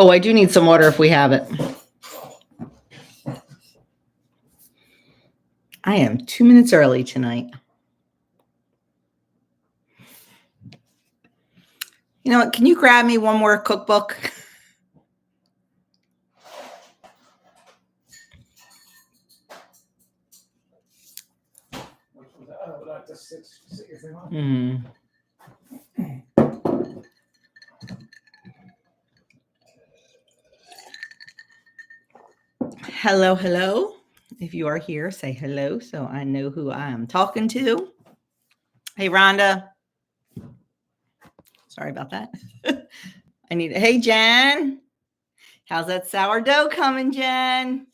Oh, I do need some water if we have it. I am 2 minutes early tonight. You know what? Can you grab me one more cookbook? Hello, hello. If you are here, say hello so I know who I am talking to. Hey, Rhonda. Sorry about that. Hey, Jen. How's that sourdough coming, Jen?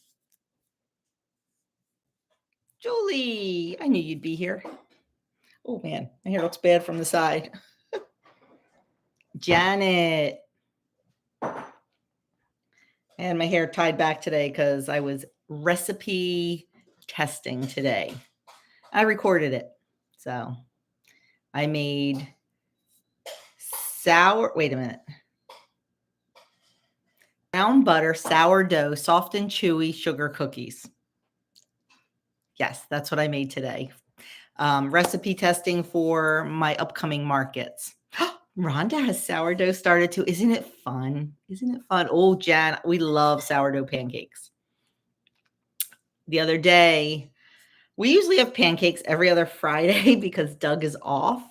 Julie, I knew you'd be here. Oh, man, my hair looks bad from the side. Janet. I had my hair tied back today because I was recipe testing today. I recorded it. So I made wait a minute. Brown butter, sourdough, soft and chewy sugar cookies. Yes, that's what I made today. Recipe testing for my upcoming markets. Rhonda has sourdough started too. Isn't it fun? Isn't it fun? Oh, Jan, we love sourdough pancakes. The other day, we usually have pancakes every other Friday because Doug is off.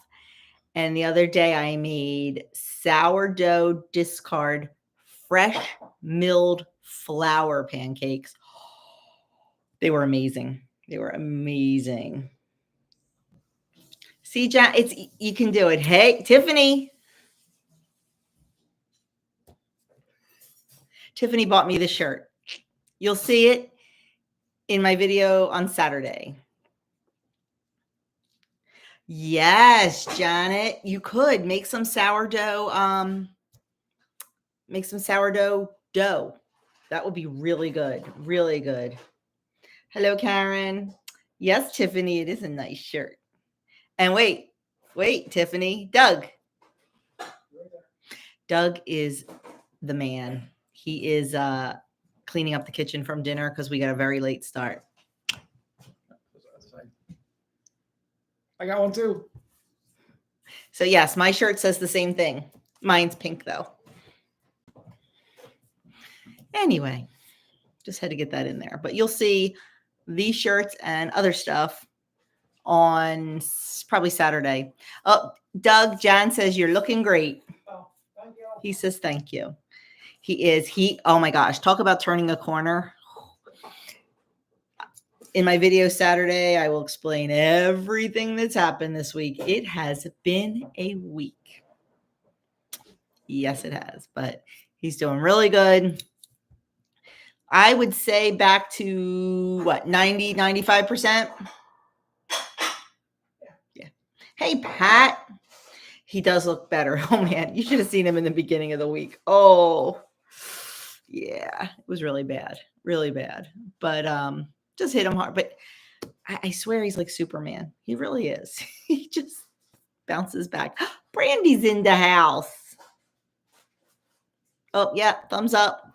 And the other day I made sourdough discard fresh milled flour pancakes. They were amazing. They were amazing. See, Jan, you can do it. Hey, Tiffany. Tiffany bought me the shirt. You'll see it in my video on Saturday. Yes, Janet, you could make some sourdough. Make some sourdough dough. That would be really good. Really good. Hello, Karen. Yes, Tiffany, it is a nice shirt. And wait, Tiffany, Doug. Doug is the man. He is cleaning up the kitchen from dinner because we got a very late start. I got one too. So yes, my shirt says the same thing. Mine's pink though. Anyway, just had to get that in there. But you'll see these shirts and other stuff on probably Saturday. Oh, Doug, John says you're looking great. Oh, thank you. He says thank you. Oh my gosh, talk about turning a corner. In my video Saturday, I will explain everything that's happened this week. It has been a week. Yes, it has, but he's doing really good. I would say back to what, 90, 95%? Yeah. Hey, Pat. He does look better. Oh, man, you should have seen him in the beginning of the week. Oh, yeah, it was really bad, but just hit him hard. But I swear he's like Superman. He really is. He just bounces back. Brandy's in the house. Oh, yeah, thumbs up.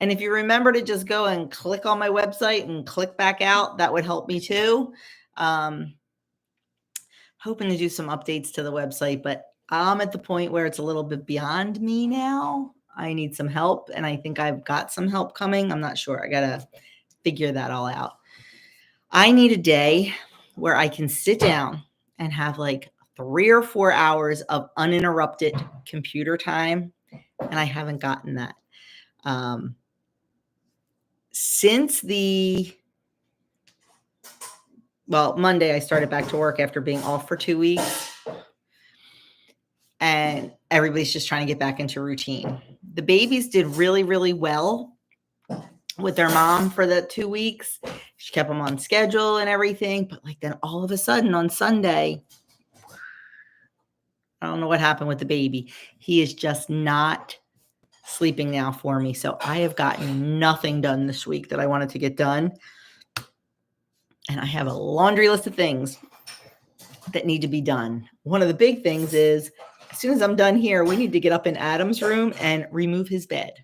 And if you remember to just go and click on my website and click back out, that would help me too. Hoping to do some updates to the website, but I'm at the point where it's a little bit beyond me now. I need some help, and I think I've got some help coming. I'm not sure. I got to figure that all out. I need a day where I can sit down and have like 3 or 4 hours of uninterrupted computer time, and I haven't gotten that. Since Monday, I started back to work after being off for 2 weeks. And everybody's just trying to get back into routine. The babies did really, really well with their mom for the 2 weeks. She kept them on schedule and everything. But like then all of a sudden on Sunday, I don't know what happened with the baby. He is just not sleeping now for me. So I have gotten nothing done this week that I wanted to get done. And I have a laundry list of things that need to be done. One of the big things is as soon as I'm done here, we need to get up in Adam's room and remove his bed.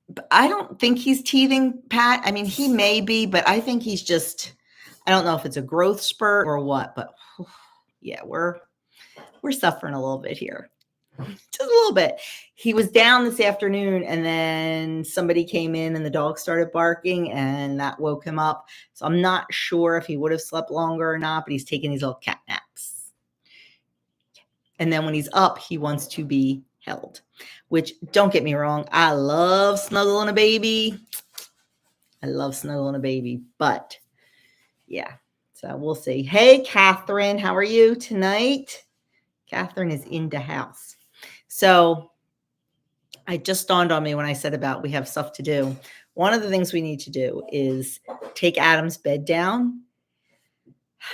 But I don't think he's teething, Pat. I mean, he may be, but I think he's just, I don't know if it's a growth spurt or what, but yeah, we're suffering a little bit here. Just a little bit. He was down this afternoon and then somebody came in and the dog started barking and that woke him up. So I'm not sure if he would have slept longer or not, but he's taking these little cat naps. And then when he's up, he wants to be held, which, don't get me wrong, I love snuggling a baby. I love snuggling a baby, but yeah, so we'll see. Hey, Catherine, how are you tonight? Catherine is in the house. So it just dawned on me when I said about we have stuff to do. One of the things we need to do is take Adam's bed down.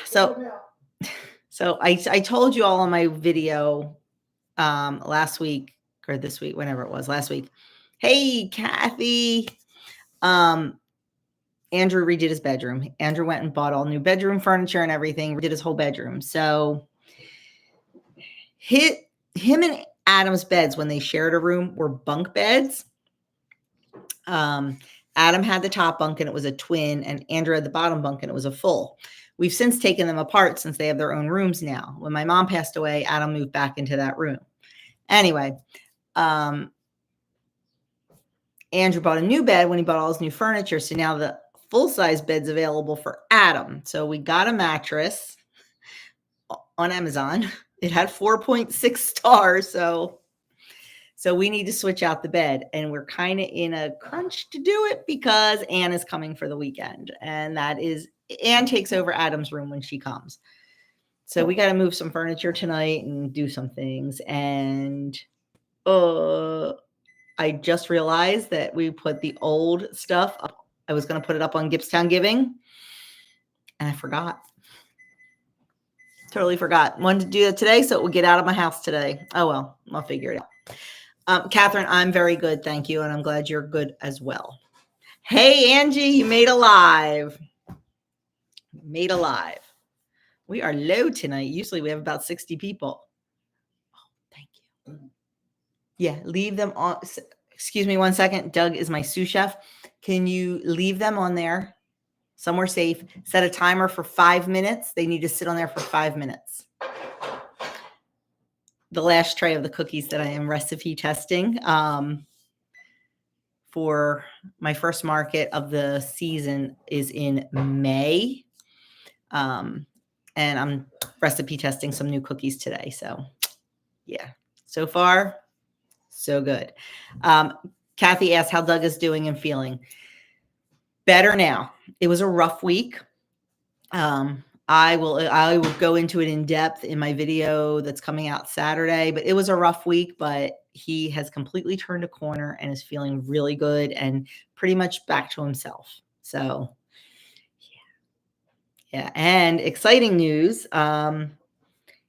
So I told you all on my video last week or this week, whenever it was, last week. Hey, Kathy. Andrew redid his bedroom. Andrew went and bought all new bedroom furniture and everything, redid his whole bedroom. So him and Adam's beds, when they shared a room, were bunk beds. Adam had the top bunk and it was a twin, and Andrew had the bottom bunk and it was a full. We've since taken them apart since they have their own rooms now. When my mom passed away, Adam moved back into that room. Anyway, Andrew bought a new bed when he bought all his new furniture. So now the full-size bed's available for Adam. So we got a mattress on Amazon. It had 4.6 stars. So we need to switch out the bed. And we're kind of in a crunch to do it because Anne is coming for the weekend. And Anne takes over Adam's room when she comes. So we got to move some furniture tonight and do some things. And I just realized that we put the old stuff up. I was going to put it up on Gibbstown Giving. And I forgot. Totally forgot. Wanted to do that today, so it would get out of my house today. Oh, well, I'll figure it out. Catherine, I'm very good. Thank you. And I'm glad you're good as well. Hey, Angie, you made a live. Made a live. We are low tonight. Usually we have about 60 people. Oh, thank you. Yeah, leave them on. Excuse me one second. Doug is my sous chef. Can you leave them on there? Somewhere safe. Set a timer for 5 minutes. They need to sit on there for 5 minutes. The last tray of the cookies that I am recipe testing for my first market of the season is in May. And I'm recipe testing some new cookies today. So yeah, so far, so good. Kathy asked how Doug is doing and feeling. Better now. It was a rough week. I will go into it in depth in my video that's coming out Saturday, but it was a rough week, but he has completely turned a corner and is feeling really good and pretty much back to himself. So yeah. And exciting news.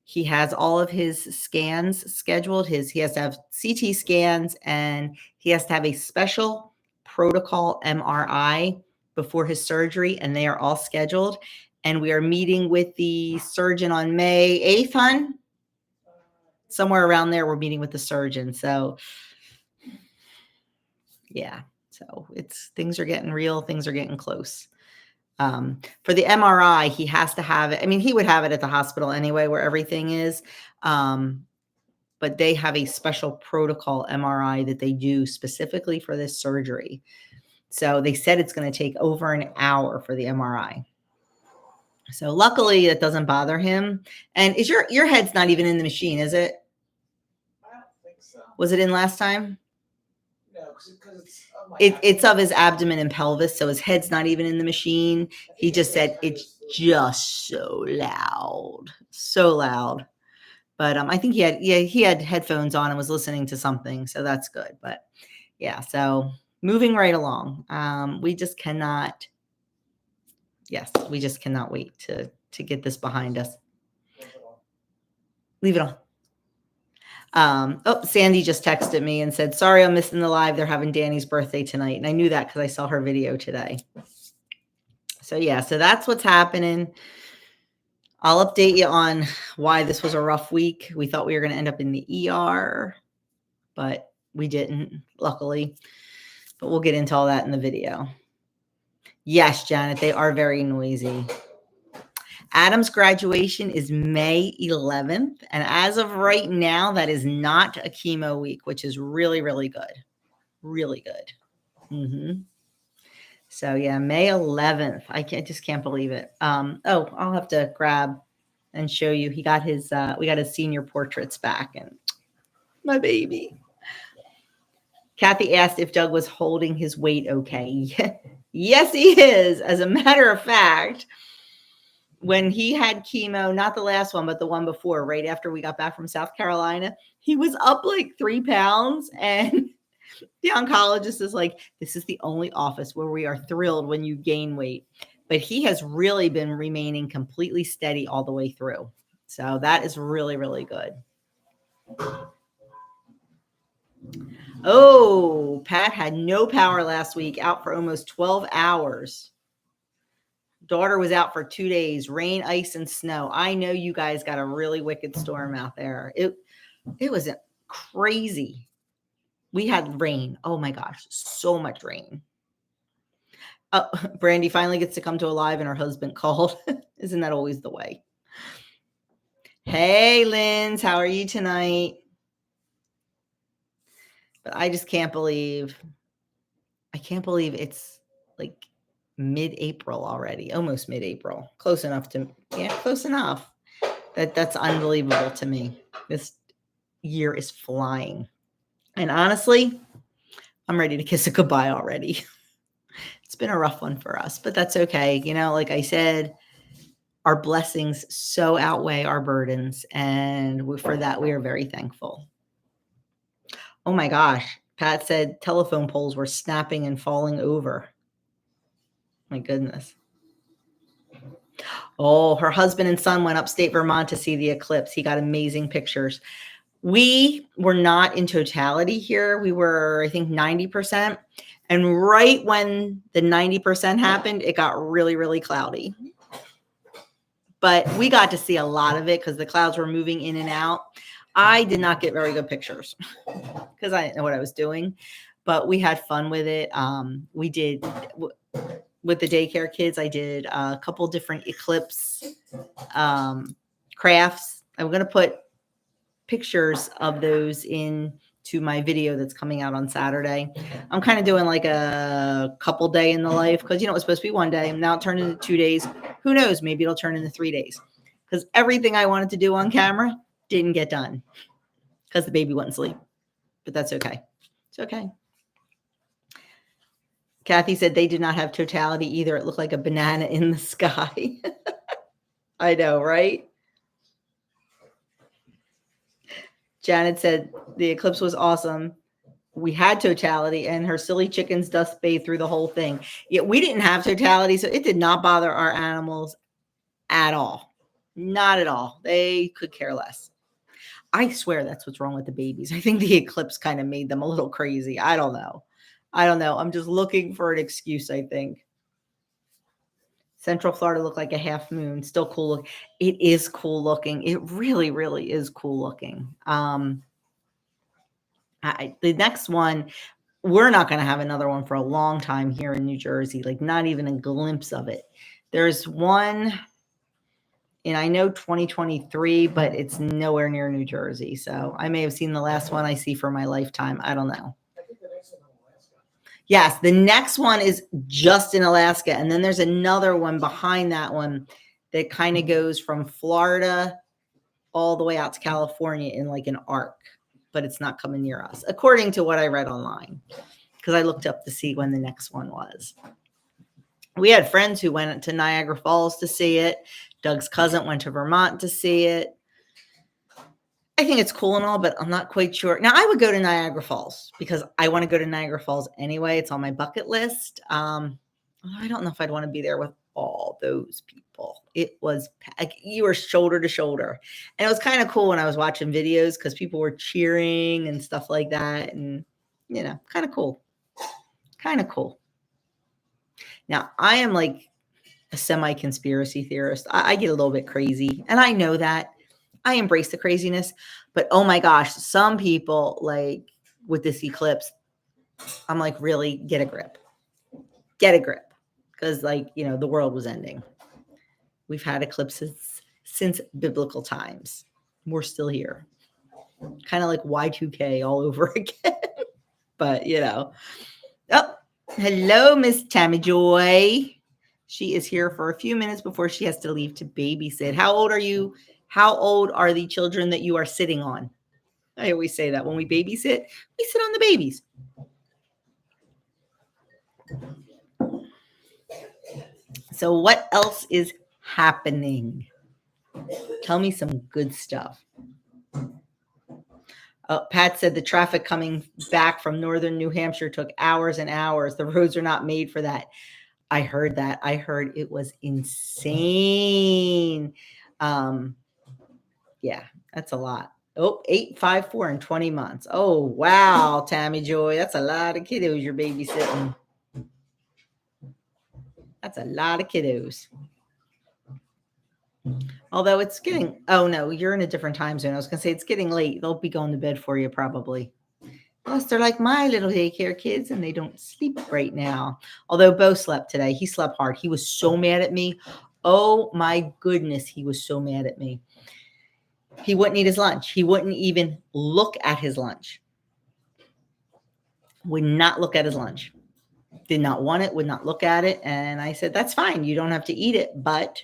He has all of his scans scheduled. He has to have CT scans and he has to have a special protocol MRI before his surgery, and they are all scheduled. And we are meeting with the surgeon on May 8th, hon? Somewhere around there, we're meeting with the surgeon. So yeah, so things are getting real. Things are getting close. For the MRI, he has to have it. I mean, he would have it at the hospital anyway, where everything is. But they have a special protocol MRI that they do specifically for this surgery. So they said it's going to take over an hour for the MRI. So luckily that doesn't bother him. And is your head's not even in the machine, is it? I don't think so. Was it in last time? No, because It's of his abdomen and pelvis, so his head's not even in the machine. He just said it's just so loud. But I think he had headphones on and was listening to something, so that's good. But yeah, so moving right along. We just cannot wait to get this behind us. Leave it on. Sandy just texted me and said, sorry, I'm missing the live. They're having Danny's birthday tonight. And I knew that because I saw her video today. So yeah, so that's what's happening. I'll update you on why this was a rough week. We thought we were going to end up in the ER, but we didn't, luckily. But we'll get into all that in the video. Yes, Janet, they are very noisy. Adam's graduation is May 11th. And as of right now, that is not a chemo week, which is really, really good. Really good. So yeah, May 11th. I just can't believe it. Oh, I'll have to grab and show you. He got his, we got his senior portraits back, and my baby. Kathy asked if Doug was holding his weight okay. Yes, he is. As a matter of fact, when he had chemo, not the last one, but the one before, right after we got back from South Carolina, he was up like 3 pounds. And the oncologist is like, this is the only office where we are thrilled when you gain weight. But he has really been remaining completely steady all the way through. So that is really, really good. Oh, Pat had no power last week, out for almost 12 hours. Daughter was out for 2 days, rain, ice, and snow. I know you guys got a really wicked storm out there. It was crazy. We had rain. Oh my gosh, so much rain. Brandy finally gets to come to a live and her husband called. Isn't that always the way? Hey, Linz, how are you tonight? But I just can't believe, it's like mid-April already, almost mid-April. Close enough. That's unbelievable to me. This year is flying. And honestly, I'm ready to kiss it goodbye already. It's been a rough one for us, but that's okay. You know, like I said, our blessings so outweigh our burdens. And for that, we are very thankful. Oh my gosh. Pat said telephone poles were snapping and falling over. My goodness. Oh, her husband and son went upstate Vermont to see the eclipse. He got amazing pictures. We were not in totality here. We were, I think, 90%. And right when the 90% happened, it got really, really cloudy. But we got to see a lot of it because the clouds were moving in and out. I did not get very good pictures because I didn't know what I was doing, but we had fun with it. We did, with the daycare kids, I did a couple different eclipse crafts. I'm going to put pictures of those into my video that's coming out on Saturday. I'm kind of doing like a couple day in the life because, you know, it was supposed to be 1 day. Now it turned into 2 days. Who knows? Maybe it'll turn into 3 days because everything I wanted to do on camera didn't get done because the baby wouldn't sleep. But that's okay. It's okay. Kathy said they did not have totality either. It looked like a banana in the sky. I know, right? Janet said the eclipse was awesome. We had totality and her silly chickens dust bathed through the whole thing. Yet we didn't have totality, so it did not bother our animals at all. Not at all. They could care less. I swear that's what's wrong with the babies. I think the eclipse kind of made them a little crazy. I don't know. I'm just looking for an excuse, I think. Central Florida looked like a half moon. Still cool look. It is cool looking. It really, really is cool looking. The next one, we're not going to have another one for a long time here in New Jersey, like not even a glimpse of it. There's one in, I know, 2023, but it's nowhere near New Jersey. So I may have seen the last one I see for my lifetime. I don't know. I think the next one in Alaska. Yes, the next one is just in Alaska. And then there's another one behind that one that kind of goes from Florida all the way out to California in like an arc, but it's not coming near us, according to what I read online, because I looked up to see when the next one was. We had friends who went to Niagara Falls to see it. Doug's cousin went to Vermont to see it. I think it's cool and all, but I'm not quite sure. Now, I would go to Niagara Falls because I want to go to Niagara Falls anyway. It's on my bucket list. I don't know if I'd want to be there with all those people. It was like you were shoulder to shoulder. And it was kind of cool when I was watching videos because people were cheering and stuff like that. And, you know, kind of cool. Kind of cool. Now, I am like a semi-conspiracy theorist. I get a little bit crazy, and I know that. I embrace the craziness, but oh my gosh, some people like with this eclipse, I'm like, really get a grip. Get a grip. Because like, the world was ending. We've had eclipses since biblical times. We're still here. Kind of like Y2K all over again. But, Oh, hello, Miss Tammy Joy. She is here for a few minutes before she has to leave to babysit. How old are you? How old are the children that you are sitting on? I always say that when we babysit, we sit on the babies. So what else is happening? Tell me some good stuff. Oh, Pat said the traffic coming back from northern New Hampshire took hours and hours. The roads are not made for that. I heard that. I heard it was insane. Yeah, that's a lot. Oh, 8, 5, 4, and 20 months. Oh, wow, Tammy Joy. That's a lot of kiddos you're babysitting. That's a lot of kiddos. Although it's getting, oh no, you're in a different time zone. I was going to say it's getting late. They'll be going to bed for you probably. Plus, they're like my little daycare kids and they don't sleep right now. Although Bo slept today. He slept hard. He was so mad at me. Oh my goodness, he was so mad at me. He wouldn't eat his lunch. He wouldn't even look at his lunch. Would not look at his lunch. Did not want it, would not look at it. And I said, that's fine. You don't have to eat it, but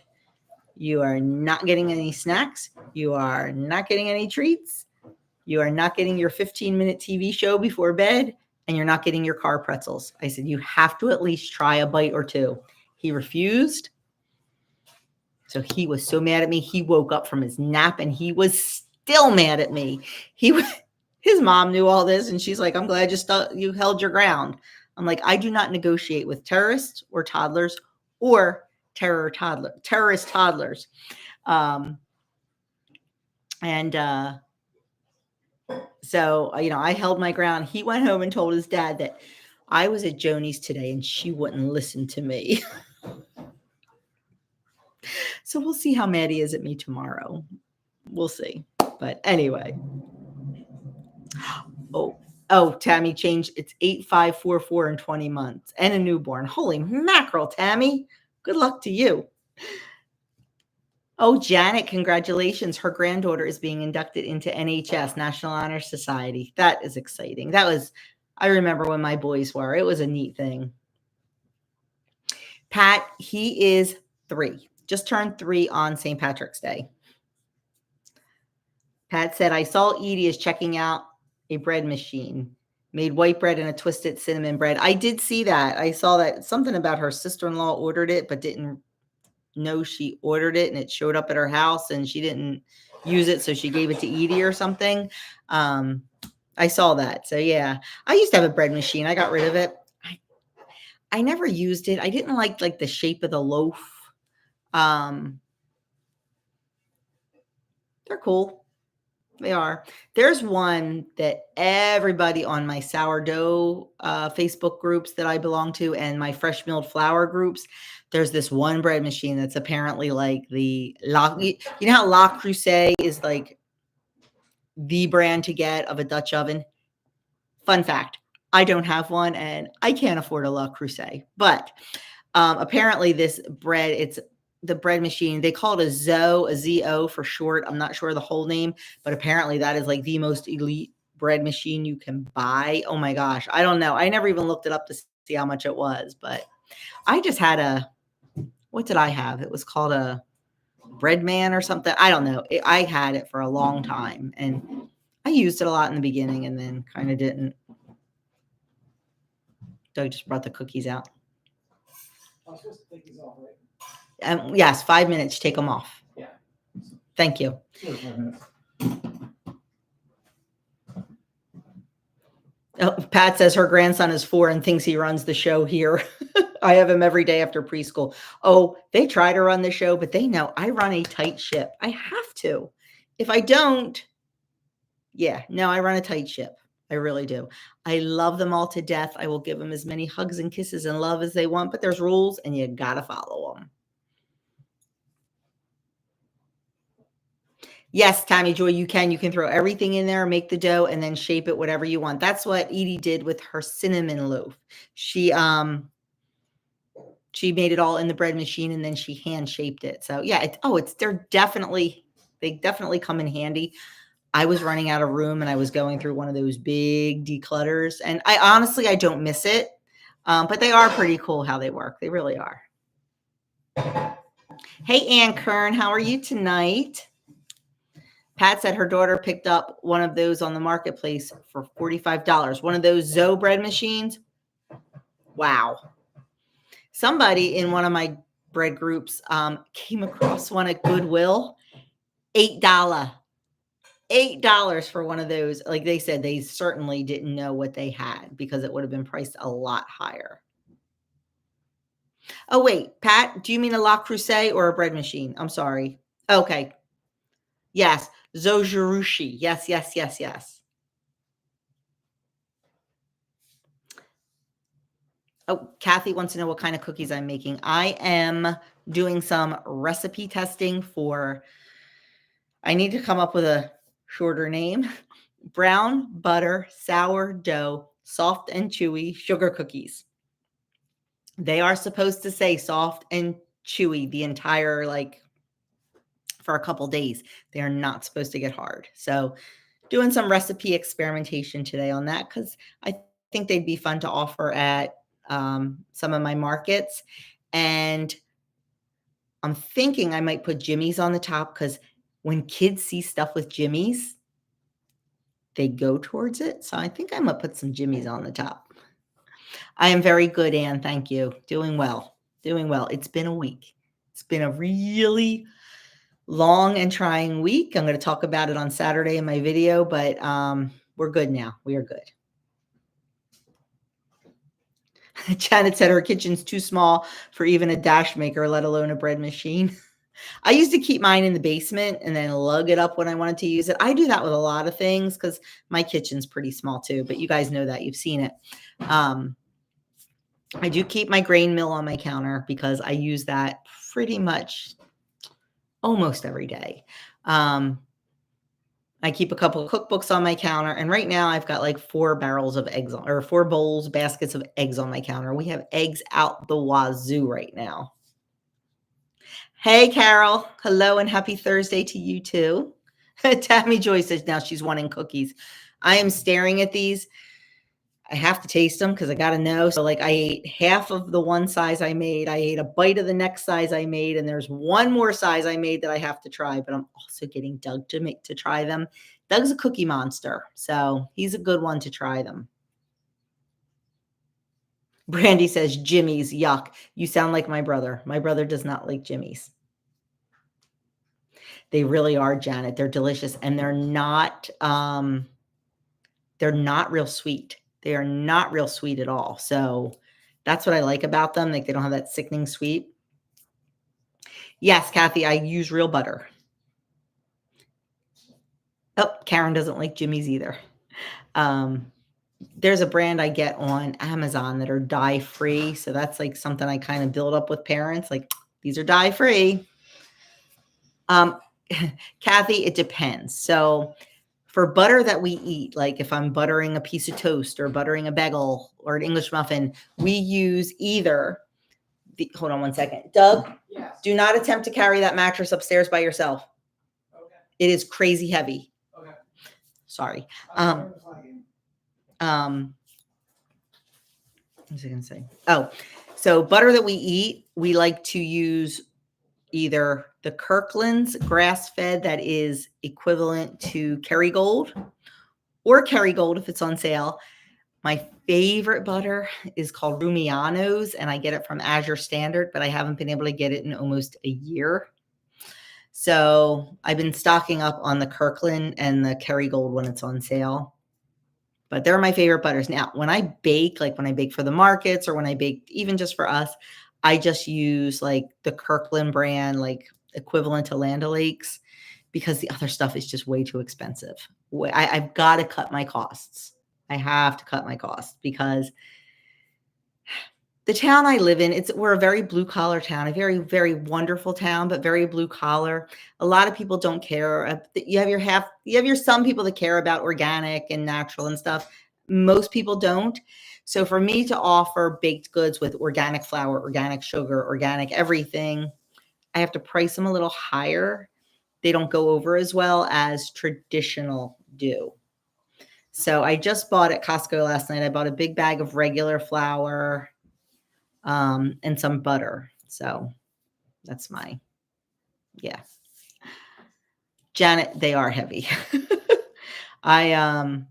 you are not getting any snacks. You are not getting any treats. You are not getting your 15-minute TV show before bed, and you're not getting your car pretzels. I said, you have to at least try a bite or two. He refused. So he was so mad at me. He woke up from his nap and he was still mad at me. His mom knew all this and she's like, I'm glad you held your ground. I'm like, I do not negotiate with terrorists or toddlers or terrorist toddlers. So, I held my ground. He went home and told his dad that I was at Joni's today and she wouldn't listen to me. So we'll see how mad he is at me tomorrow. We'll see. But anyway. Oh, Tammy changed. It's 8, 5, 4, 4 and 20 months and a newborn. Holy mackerel, Tammy. Good luck to you. Oh, Janet, congratulations. Her granddaughter is being inducted into NHS, National Honor Society. That is exciting. I remember when my boys were. It was a neat thing. Pat, he is 3. Just turned 3 on St. Patrick's Day. Pat said, I saw Edie is checking out a bread machine. Made white bread and a twisted cinnamon bread. I did see that. I saw that something about her sister-in-law ordered it, but didn't know she ordered it, and it showed up at her house and she didn't use it. So she gave it to Edie or something. I saw that. So yeah, I used to have a bread machine. I got rid of it. I never used it. I didn't like the shape of the loaf. They're cool. They are. There's one that everybody on my sourdough Facebook groups that I belong to and my fresh milled flour groups, there's this one bread machine that's apparently like the you know how La Creuset is like the brand to get of a Dutch oven? Fun fact, I don't have one and I can't afford a La Creuset. But apparently this bread, it's the bread machine. They call it a ZO for short. I'm not sure the whole name, but apparently that is like the most elite bread machine you can buy. Oh my gosh. I don't know. I never even looked it up to see how much it was, but I just had what did I have? It was called a Bread Man or something. I don't know. I had it for a long time and I used it a lot in the beginning and then kind of didn't. Doug just brought the cookies out. I'm supposed to take these off, right? Yes, 5 minutes. Take them off. Yeah. Thank you. Sure, 5 minutes. Oh, Pat says her grandson is 4 and thinks he runs the show here. I have him every day after preschool. Oh, they try to run the show, but they know I run a tight ship. I have to. If I don't, I run a tight ship. I really do. I love them all to death. I will give them as many hugs and kisses and love as they want, but there's rules and you got to follow them. Yes, Tammy Joy, you can. You can throw everything in there, make the dough, and then shape it whatever you want. That's what Edie did with her cinnamon loaf. She made it all in the bread machine and then she hand shaped it. So yeah, they definitely come in handy. I was running out of room and I was going through one of those big declutters, and I don't miss it. But they are pretty cool how they work. They really are. Hey, Ann Kern, how are you tonight? Pat said her daughter picked up one of those on the marketplace for $45. One of those Zoe bread machines. Wow. Somebody in one of my bread groups came across one at Goodwill. $8. $8 for one of those. Like they said, they certainly didn't know what they had because it would have been priced a lot higher. Oh, wait, Pat, do you mean a La Creuset or a bread machine? I'm sorry. Okay. Yes. Zojirushi. Yes, yes, yes, yes. Oh, Kathy wants to know what kind of cookies I'm making. I am doing some recipe testing I need to come up with a shorter name. Brown butter, sourdough, soft and chewy sugar cookies. They are supposed to say soft and chewy the entire, for a couple days. They are not supposed to get hard. So doing some recipe experimentation today on that because I think they'd be fun to offer at some of my markets. And I'm thinking I might put Jimmy's on the top because when kids see stuff with Jimmy's, they go towards it. So I think I'm going to put some Jimmy's on the top. I am very good, Anne. Thank you. Doing well. Doing well. It's been a week. It's been a really long and trying week. I'm going to talk about it on Saturday in my video, but we're good now. We are good. Janet said her kitchen's too small for even a dash maker, let alone a bread machine. I used to keep mine in the basement and then lug it up when I wanted to use it. I do that with a lot of things because my kitchen's pretty small too, but you guys know that. You've seen it. I do keep my grain mill on my counter because I use that pretty much almost every day. I keep a couple of cookbooks on my counter, and right now I've got like 4 barrels of eggs or 4 bowls, baskets of eggs on my counter. We have eggs out the wazoo right now. Hey, Carol. Hello and happy Thursday to you too. Tammy Joy says now she's wanting cookies. I am staring at these. I have to taste them because I got to know. So I ate half of the one size I made. I ate a bite of the next size I made. And there's one more size I made that I have to try, but I'm also getting Doug to try them. Doug's a cookie monster. So he's a good one to try them. Brandy says, Jimmy's, yuck. You sound like my brother. My brother does not like Jimmy's. They really are, Janet. They're delicious. And they're not real sweet. They are not real sweet at all. So that's what I like about them. Like they don't have that sickening sweet. Yes, Kathy, I use real butter. Oh, Karen doesn't like Jimmy's either. There's a brand I get on Amazon that are dye-free. So that's like something I kind of build up with parents. Like these are dye-free. Kathy, it depends. So for butter that we eat, like if I'm buttering a piece of toast or buttering a bagel or an English muffin, we use either hold on one second. Doug, Yes. do not attempt to carry that mattress upstairs by yourself. Okay. It is crazy heavy. Okay. Sorry. What was I going to say? Oh, so butter that we eat, we like to use either the Kirkland's grass-fed that is equivalent to Kerrygold or Kerrygold if it's on sale. My favorite butter is called Rumiano's, and I get it from Azure Standard, but I haven't been able to get it in almost a year. So I've been stocking up on the Kirkland and the Kerrygold when it's on sale. But they're my favorite butters. Now, when I bake, like when I bake for the markets or when I bake even just for us, I just use like the Kirkland brand, like equivalent to Land O'Lakes, because the other stuff is just way too expensive. I've got to cut my costs. I have to cut my costs because The town I live in, we're a very blue collar town, a very, very wonderful town, but very blue collar. A lot of people don't care. You have your some people that care about organic and natural and stuff. Most people don't. So for me to offer baked goods with organic flour, organic sugar, organic everything, I have to price them a little higher. They don't go over as well as traditional do. So I just bought at Costco last night. I bought a big bag of regular flour, and some butter. So that's yeah. Janet, they are heavy. I,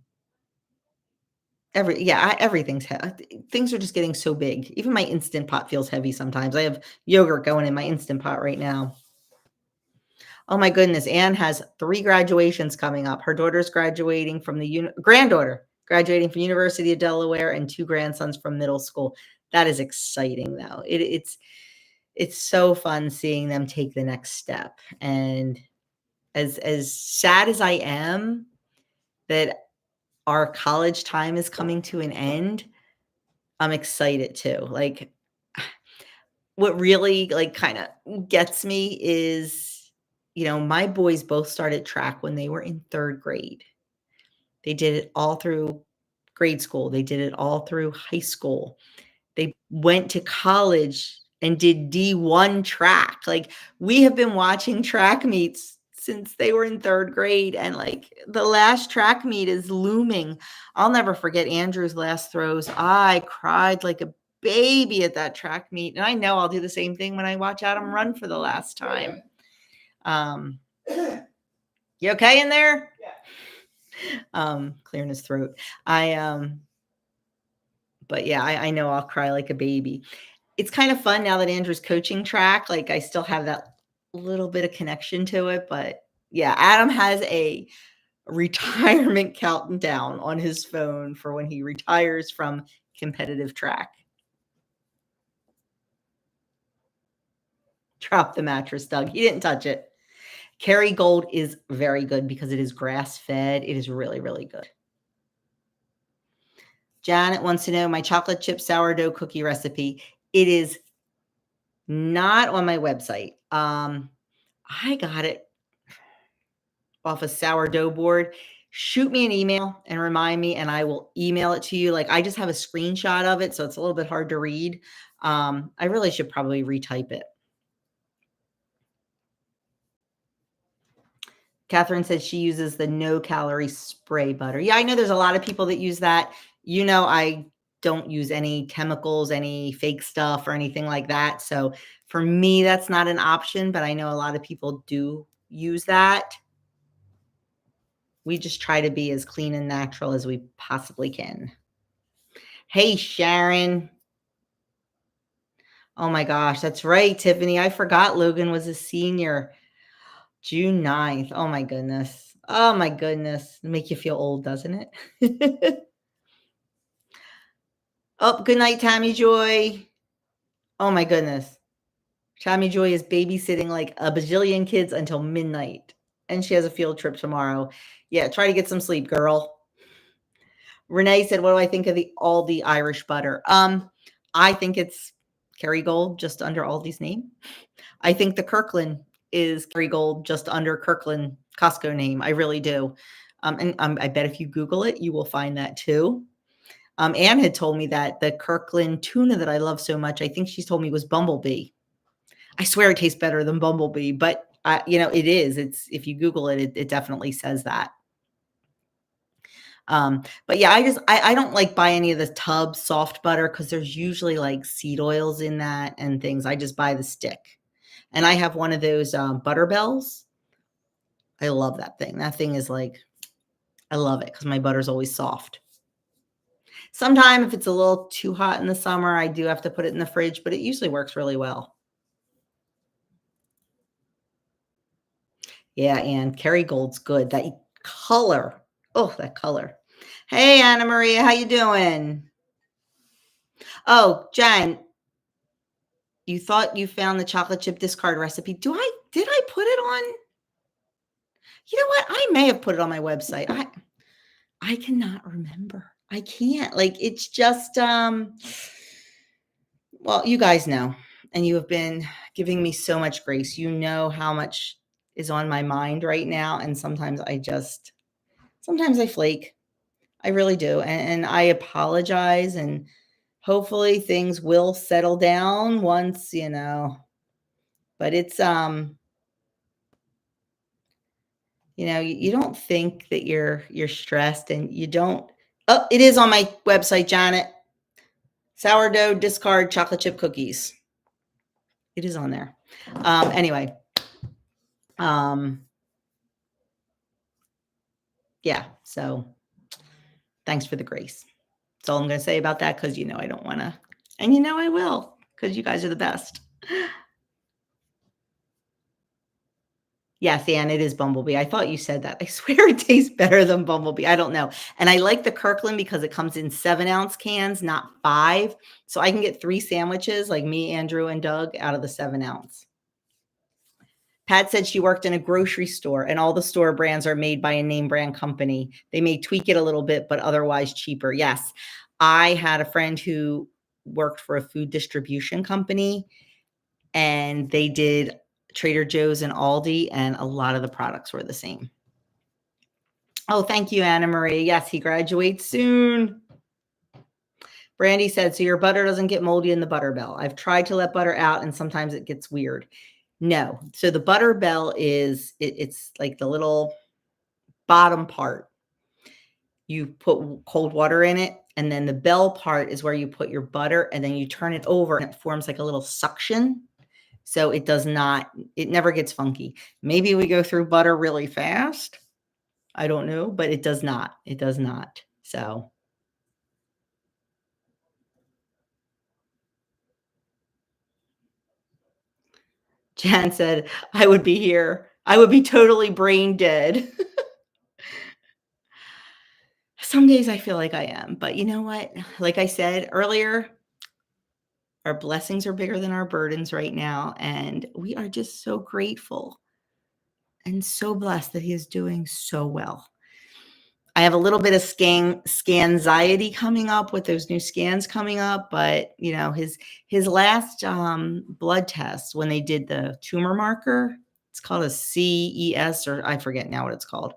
everything's heavy. Things are just getting so big. Even my Instant Pot feels heavy sometimes. I have yogurt going in my Instant Pot right now. Oh my goodness. Anne has 3 graduations coming up. Her daughter's graduating from granddaughter graduating from University of Delaware and 2 grandsons from middle school. That is exciting though. It's so fun seeing them take the next step. And as sad as I am that our college time is coming to an end, I'm excited too. Like what really like kind of gets me is, my boys both started track when they were in 3rd grade. They did it all through grade school. They did it all through high school. They went to college and did D1 track. Like we have been watching track meets since they were in 3rd grade. And like the last track meet is looming. I'll never forget Andrew's last throws. I cried like a baby at that track meet. And I know I'll do the same thing when I watch Adam run for the last time. You okay in there? Yeah. Clearing his throat. But yeah, I know I'll cry like a baby. It's kind of fun now that Andrew's coaching track. Like I still have that little bit of connection to it. But yeah, Adam has a retirement countdown on his phone for when he retires from competitive track. Drop the mattress, Doug. He didn't touch it. Kerrygold is very good because it is grass-fed. It is really, really good. Janet wants to know my chocolate chip sourdough cookie recipe. It is not on my website. I got it off a sourdough board. Shoot me an email and remind me, and I will email it to you. Like I just have a screenshot of it, so it's a little bit hard to read. I really should probably retype it. Catherine said she uses the no-calorie spray butter. Yeah, I know there's a lot of people that use that. I don't use any chemicals, any fake stuff or anything like that. So for me, that's not an option, but I know a lot of people do use that. We just try to be as clean and natural as we possibly can. Hey, Sharon. Oh my gosh, that's right, Tiffany. I forgot Logan was a senior. June 9th. Oh my goodness. Oh my goodness. Make you feel old, doesn't it? Oh, good night, Tammy Joy. Oh my goodness. Tammy Joy is babysitting like a bajillion kids until midnight. And she has a field trip tomorrow. Yeah, try to get some sleep, girl. Renee said, what do I think of the Aldi Irish butter? I think it's Kerrygold, just under Aldi's name. I think the Kirkland is Kerrygold, just under Kirkland Costco name. I really do. I bet if you Google it, you will find that too. Anne had told me that the Kirkland tuna that I love so much, I think she told me was Bumblebee. I swear it tastes better than Bumblebee, but it is. It's if you Google it, it definitely says that. But yeah, I don't like buy any of the tub soft butter because there's usually like seed oils in that and things. I just buy the stick. And I have one of those butter bells. I love that thing. That thing is like, I love it because my butter's always soft. Sometimes if it's a little too hot in the summer, I do have to put it in the fridge, but it usually works really well. Yeah, and Kerrygold's good. That color. Oh, that color. Hey, Anna Maria, how you doing? Oh, Jen, you thought you found the chocolate chip discard recipe. Did I put it on? You know what? I may have put it on my website. I cannot remember. I can't. Like it's just Well, you guys know, and you have been giving me so much grace. You know how much is on my mind right now. And sometimes I flake. I really do. And I apologize. And hopefully things will settle down once, but it's, you don't think that you're stressed and you don't. Oh, it is on my website, Janet. Sourdough discard chocolate chip cookies. It is on there. Anyway, yeah. So thanks for the grace. That's all I'm going to say about that because I don't want to, and I will because you guys are the best. Yes, Anne, it is Bumblebee. I thought you said that. I swear it tastes better than Bumblebee. I don't know. And I like the Kirkland because it comes in 7-ounce cans, not 5. So I can get 3 sandwiches like me, Andrew, and Doug out of the 7-ounce. Pat said she worked in a grocery store and all the store brands are made by a name brand company. They may tweak it a little bit, but otherwise cheaper. Yes. I had a friend who worked for a food distribution company and they did Trader Joe's and Aldi, and a lot of the products were the same. Oh, thank you, Anna Marie. Yes, he graduates soon. Brandy said, so your butter doesn't get moldy in the butter bell. I've tried to let butter out and sometimes it gets weird. No. So the butter bell is, it's like the little bottom part. You put cold water in it, and then the bell part is where you put your butter, and then you turn it over and it forms like a little suction. So it never gets funky. Maybe we go through butter really fast. I don't know, but it does not. It does not. So. Jan said, I would be here. I would be totally brain dead. Some days I feel like I am, but you know what? Like I said earlier, our blessings are bigger than our burdens right now. And we are just so grateful and so blessed that he is doing so well. I have a little bit of scanxiety coming up with those new scans coming up, but his last blood test when they did the tumor marker, it's called a CES, or I forget now what it's called.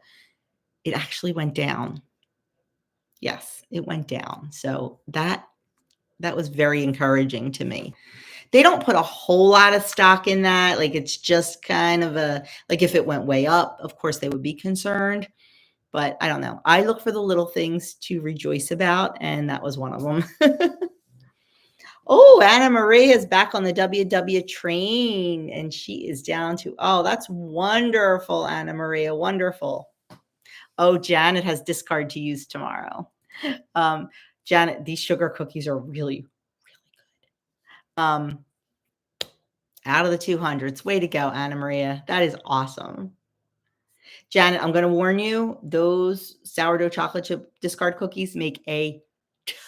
It actually went down. Yes, it went down. So that was very encouraging to me. They don't put a whole lot of stock in that. Like it's just kind of like if it went way up, of course they would be concerned. But I don't know. I look for the little things to rejoice about, and that was one of them. Oh, Anna Marie is back on the WW train, and she is down to, oh, that's wonderful, Anna Maria, wonderful. Oh, Janet has discard to use tomorrow. Janet, these sugar cookies are really, really good. Out of the 200s. Way to go, Anna Maria. That is awesome. Janet, I'm going to warn you, those sourdough chocolate chip discard cookies make a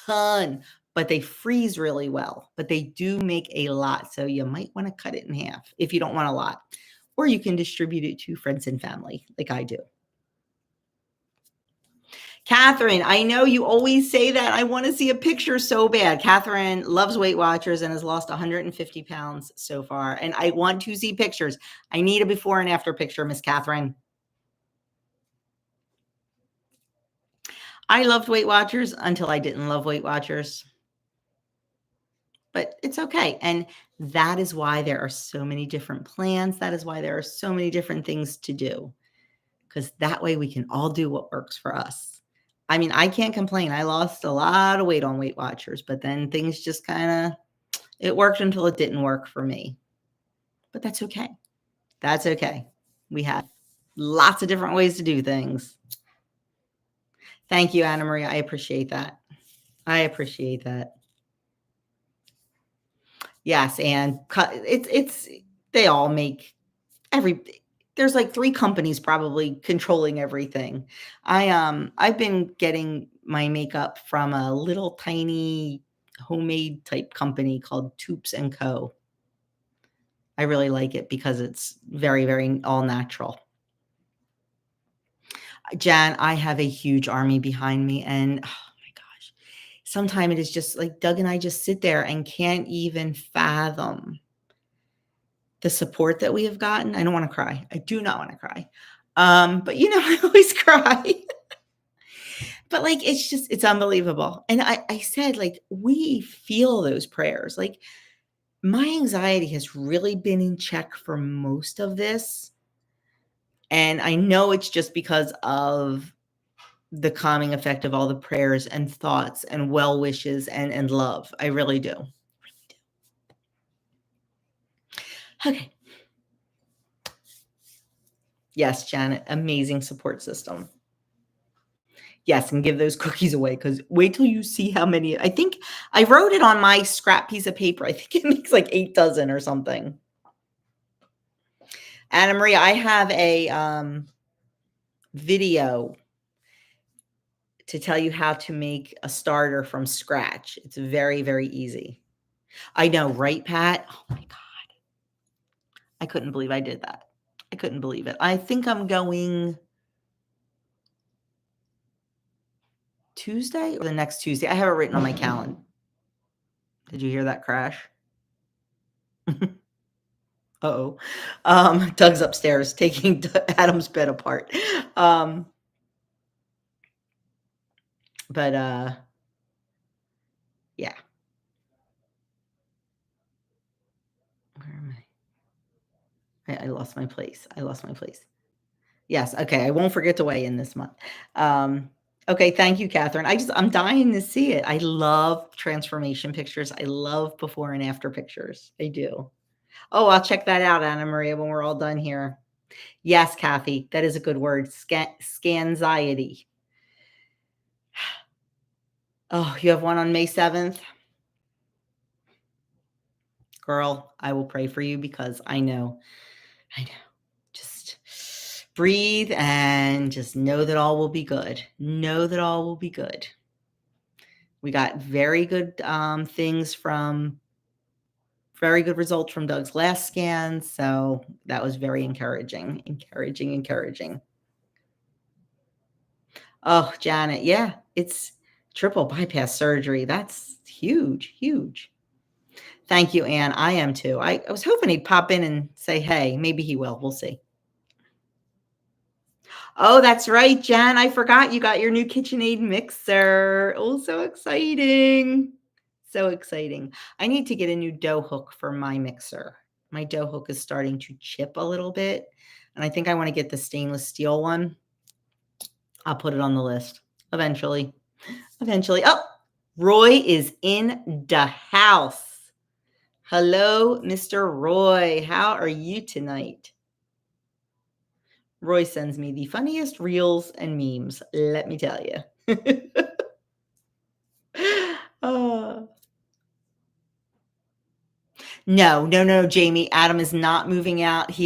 ton, but they freeze really well. But they do make a lot. So you might want to cut it in half if you don't want a lot. Or you can distribute it to friends and family like I do. Catherine, I know you always say that. I want to see a picture so bad. Catherine loves Weight Watchers and has lost 150 pounds so far. And I want to see pictures. I need a before and after picture, Miss Catherine. I loved Weight Watchers until I didn't love Weight Watchers. But it's okay. And that is why there are so many different plans. That is why there are so many different things to do. Because that way we can all do what works for us. I mean, I can't complain. I lost a lot of weight on Weight Watchers, but then things just it worked until it didn't work for me. But that's okay. That's okay. We have lots of different ways to do things. Thank you, Anna Maria. I appreciate that. I appreciate that. Yes, and they all make there's like 3 companies probably controlling everything. I've been getting my makeup from a little tiny homemade type company called Toops and Co. I really like it because it's very, very all natural. Jan, I have a huge army behind me, and oh my gosh, sometimes it is just like Doug and I just sit there and can't even fathom the support that we have gotten. I don't want to cry. I do not want to cry. But I always cry. But like, it's unbelievable. And I said, like, we feel those prayers. Like, my anxiety has really been in check for most of this. And I know it's just because of the calming effect of all the prayers and thoughts and well wishes and love. I really do. Okay. Yes, Janet, amazing support system. Yes, and give those cookies away, because wait till you see how many. I think I wrote it on my scrap piece of paper. I think it makes like 8 dozen or something. Anna Marie, I have a video to tell you how to make a starter from scratch. It's very, very easy. I know, right, Pat? Oh my God. I couldn't believe I did that. I couldn't believe it. I think I'm going Tuesday or the next Tuesday. I have it written on my calendar. Did you hear that crash? Uh-oh. Doug's upstairs taking Adam's bed apart. But yeah. Where am I lost my place. Yes. Okay. I won't forget to weigh in this month. Okay. Thank you, Catherine. I'm dying to see it. I love transformation pictures. I love before and after pictures. I do. Oh, I'll check that out, Anna Maria, when we're all done here. Yes, Kathy, that is a good word. Scanxiety. Oh, you have one on May 7th? Girl, I will pray for you, because I know. Just breathe and just know that all will be good. Know that all will be good. We got very good very good results from Doug's last scan. So that was very encouraging. Oh, Janet. Yeah, it's triple bypass surgery. That's huge, huge. Thank you, Anne. I am too. I was hoping he'd pop in and say, hey, maybe he will. We'll see. Oh, that's right, Jen. I forgot you got your new KitchenAid mixer. Oh, so exciting. So exciting. I need to get a new dough hook for my mixer. My dough hook is starting to chip a little bit, and I think I want to get the stainless steel one. I'll put it on the list eventually. Oh, Roy is in the house. Hello, Mr. Roy. How are you tonight? Roy sends me the funniest reels and memes, let me tell you. No, Jamie. Adam is not moving out.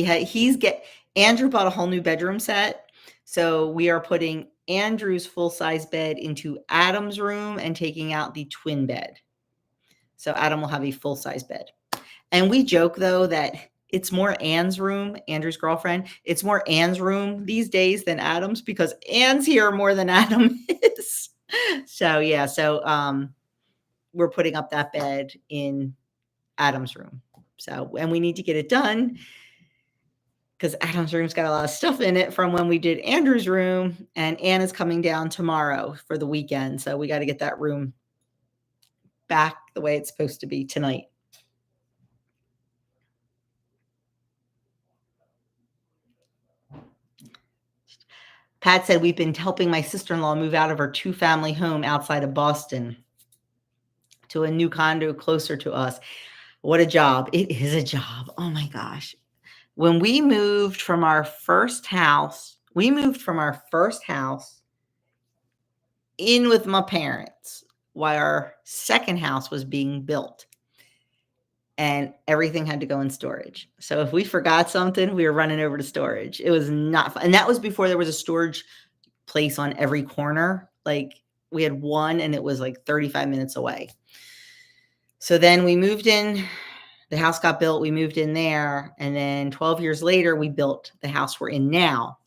Andrew bought a whole new bedroom set. So we are putting Andrew's full-size bed into Adam's room and taking out the twin bed. So Adam will have a full-size bed. And we joke, though, that it's more Anne's room, Andrew's girlfriend. It's more Anne's room these days than Adam's, because Anne's here more than Adam is. So, yeah. So we're putting up that bed in Adam's room. So, and we need to get it done because Adam's room's got a lot of stuff in it from when we did Andrew's room, and Anne is coming down tomorrow for the weekend. So we got to get that room back the way it's supposed to be tonight. Pat said, we've been helping my sister-in-law move out of her 2-family home outside of Boston to a new condo closer to us. What a job. It is a job. Oh my gosh. When we moved from our first house, in with my parents while our second house was being built, and everything had to go in storage. So if we forgot something, we were running over to storage. It was not fun. And that was before there was a storage place on every corner. Like, we had one and it was like 35 minutes away. So then we moved in, the house got built, we moved in there. And then 12 years later, we built the house we're in now.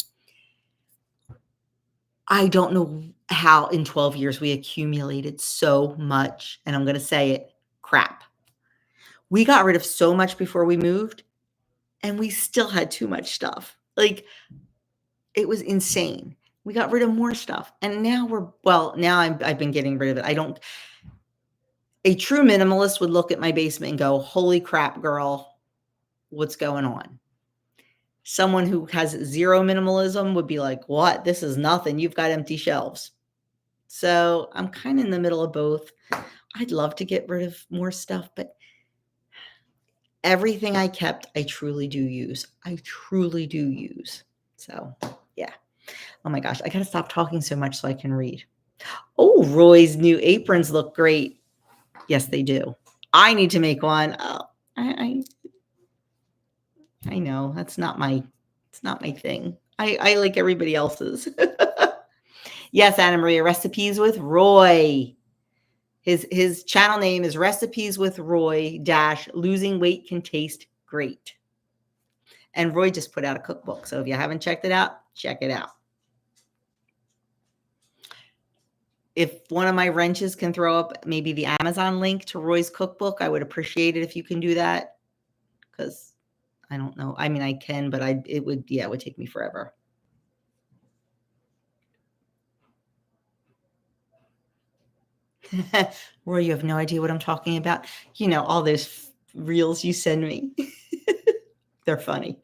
I don't know how in 12 years we accumulated so much, and I'm going to say it, crap. We got rid of so much before we moved, and we still had too much stuff. Like, it was insane. We got rid of more stuff, and now I've been getting rid of it. A true minimalist would look at my basement and go, holy crap, girl, what's going on? Someone who has zero minimalism would be like, what? This is nothing. You've got empty shelves. So I'm kind of in the middle of both. I'd love to get rid of more stuff, but everything I kept, I truly do use. So yeah. Oh my gosh, I got to stop talking so much so I can read. Oh, Roy's new aprons look great. Yes, they do. I need to make one. Oh, I know it's not my thing. I like everybody else's. Yes, Anna Maria, recipes with Roy. His channel name is Recipes with Roy - Losing Weight Can Taste Great. And Roy just put out a cookbook. So if you haven't checked it out, check it out. If one of my wrenches can throw up maybe the Amazon link to Roy's cookbook, I would appreciate it if you can do that. Because I don't know. I mean, I can, but it would take me forever. Roy, you have no idea what I'm talking about. You know, all those reels you send me. They're funny.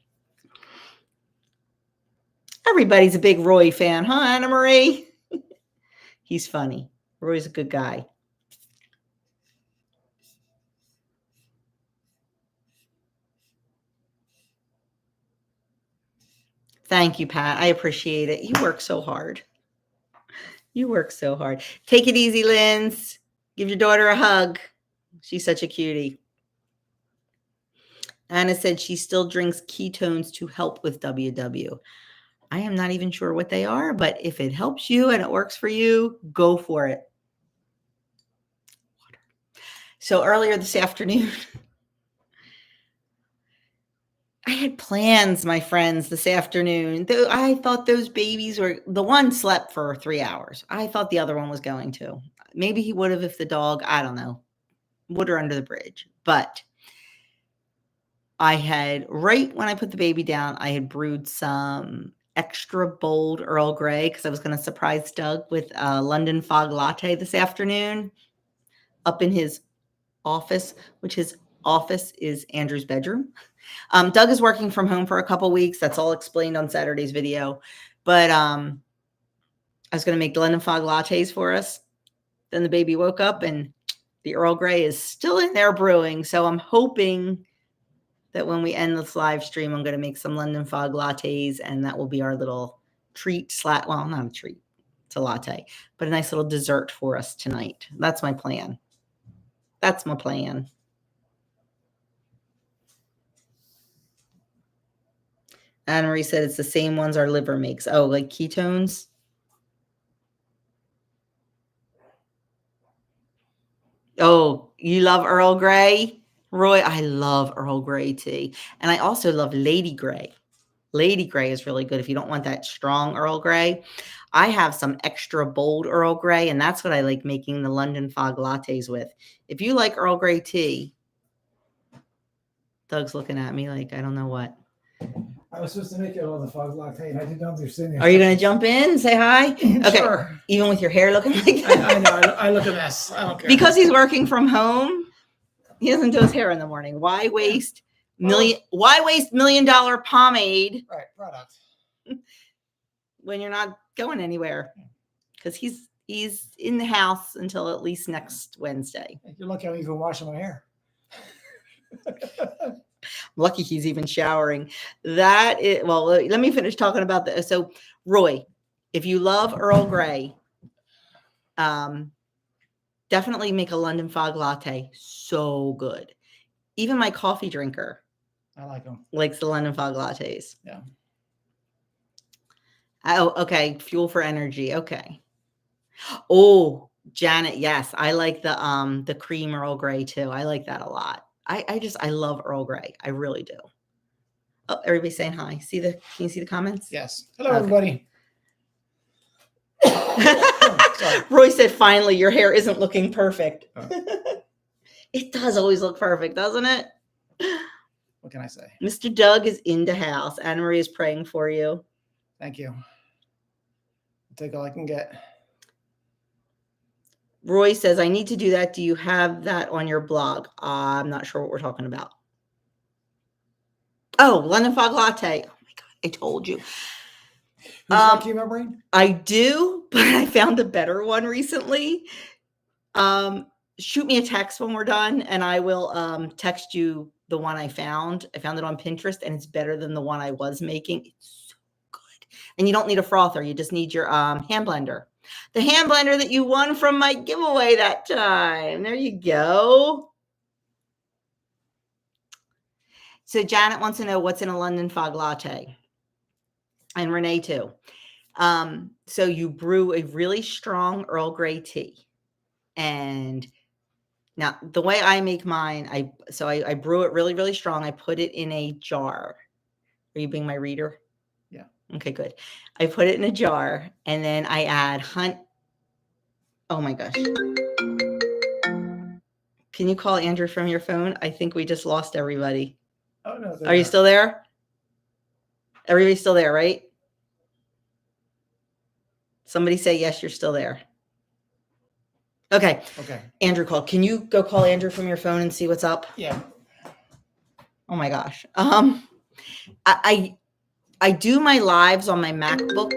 Everybody's a big Roy fan, huh, Anna Marie? He's funny. Roy's a good guy. Thank you, Pat. I appreciate it. You work so hard. Take it easy, Linz. Give your daughter a hug. She's such a cutie. Anna said she still drinks ketones to help with WW. I am not even sure what they are, but if it helps you and it works for you, go for it. So earlier this afternoon, I had plans, my friends, this afternoon. I thought those babies the one slept for 3 hours. I thought the other one was going to. Maybe he would have if the dog, I don't know, water under the bridge. But right when I put the baby down, I had brewed some extra bold Earl Grey because I was going to surprise Doug with a London Fog latte this afternoon up in his office, which his office is Andrew's bedroom. Doug is working from home for a couple weeks. That's all explained on Saturday's video. But I was going to make London Fog lattes for us. Then the baby woke up and the Earl Grey is still in there brewing. So I'm hoping that when we end this live stream, I'm going to make some London Fog lattes, and that will be our little treat well, not a treat. It's a latte, but a nice little dessert for us tonight. That's my plan. Anna Marie said it's the same ones our liver makes. Oh, like ketones? Oh, you love Earl Grey? Roy, I love Earl Grey tea. And I also love Lady Grey. Lady Grey is really good if you don't want that strong Earl Grey. I have some extra bold Earl Grey, and that's what I like making the London Fog lattes with. If you like Earl Grey tea, Doug's looking at me like I don't know what. I was supposed to make it on the fog latte, and I didn't understand it. Are you going to jump in and say hi? Okay. Sure. Even with your hair looking like that? I know. I look a mess. I don't care. Because he's working from home, he doesn't do his hair in the morning. Why waste $1 million pomade? Right, product. When you're not going anywhere? Because he's in the house until at least next Wednesday. You're lucky I'm even washing my hair. Lucky he's even showering. Let me finish talking about this. So, Roy, if you love Earl Grey, definitely make a London Fog latte. So good. Even my coffee drinker, I like them. Likes the London Fog lattes. Yeah. Oh, okay. Fuel for energy. Okay. Oh, Janet, yes, I like the cream Earl Grey too. I like that a lot. I love Earl Grey. I really do. Oh, everybody's saying hi. Can you see the comments? Yes. Hello, Okay. everybody. Sorry. Roy said, finally, your hair isn't looking perfect. Oh. It does always look perfect, doesn't it? What can I say? Mr. Doug is in the house. Anna Marie is praying for you. Thank you. I'll take all I can get. Roy says, I need to do that. Do you have that on your blog? I'm not sure what we're talking about. Oh, London Fog Latte. Oh my God, I told you. Who's got chemo brain? I do, but I found a better one recently. Shoot me a text when we're done, and I will text you the one I found. I found it on Pinterest, and it's better than the one I was making. It's so good. And you don't need a frother. You just need your hand blender. The hand blender that you won from my giveaway that time. There you go. So Janet wants to know what's in a London Fog Latte. And Renee too. So you brew a really strong Earl Grey tea. And now the way I make mine, I brew it really, really strong. I put it in a jar. Are you being my reader? Yeah. Okay, good. I put it in a jar and then I add Oh my gosh. Can you call Andrew from your phone? I think we just lost everybody. Oh no. Are you still there? Everybody's still there, right? Somebody say yes, you're still there. Okay. Okay. Andrew called. Can you go call Andrew from your phone and see what's up? Yeah. Oh my gosh. I do my lives on my MacBook.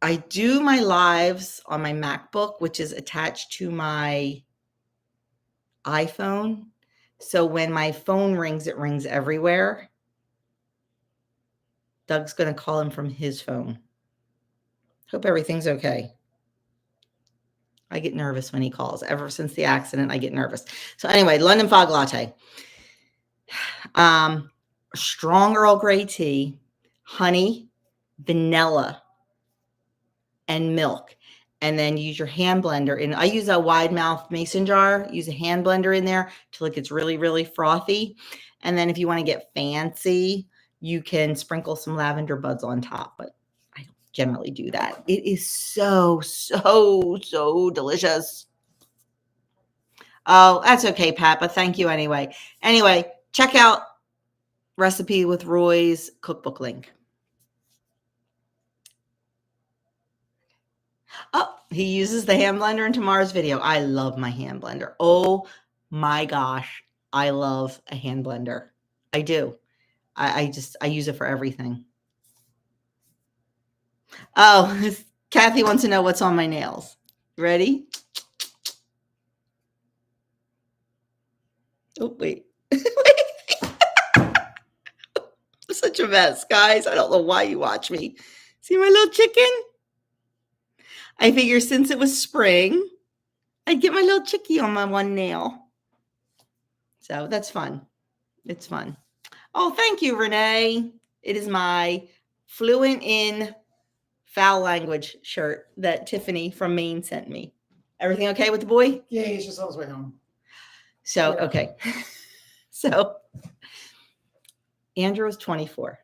I do my lives on my MacBook, which is attached to my iPhone. So when my phone rings, it rings everywhere. Doug's going to call him from his phone. Hope everything's okay. I get nervous when he calls. Ever since the accident, I get nervous. So anyway, London Fog Latte. Strong Earl Grey tea, honey, vanilla, and milk. And then use your hand blender. And I use a wide mouth mason jar. Use a hand blender in there till it gets really, really frothy. And then if you want to get fancy, you can sprinkle some lavender buds on top. But I don't generally do that. It is so, so, so delicious. Oh, that's okay, Pat. But thank you anyway. Anyway, check out Recipe with Roy's cookbook link. Oh, he uses the hand blender in tomorrow's video. I love my hand blender. Oh my gosh. I love a hand blender. I do. I use it for everything. Oh, Kathy wants to know what's on my nails. Ready? Oh, wait. Such a mess, guys. I don't know why you watch me. See my little chicken? I figure since it was spring, I'd get my little chickie on my one nail. So that's fun. It's fun. Oh, thank you, Renee. It is my Fluent in Foul Language shirt that Tiffany from Maine sent me. Everything okay with the boy? Yeah, he's just on his way home. So, Yeah. okay. So, Andrew is 24.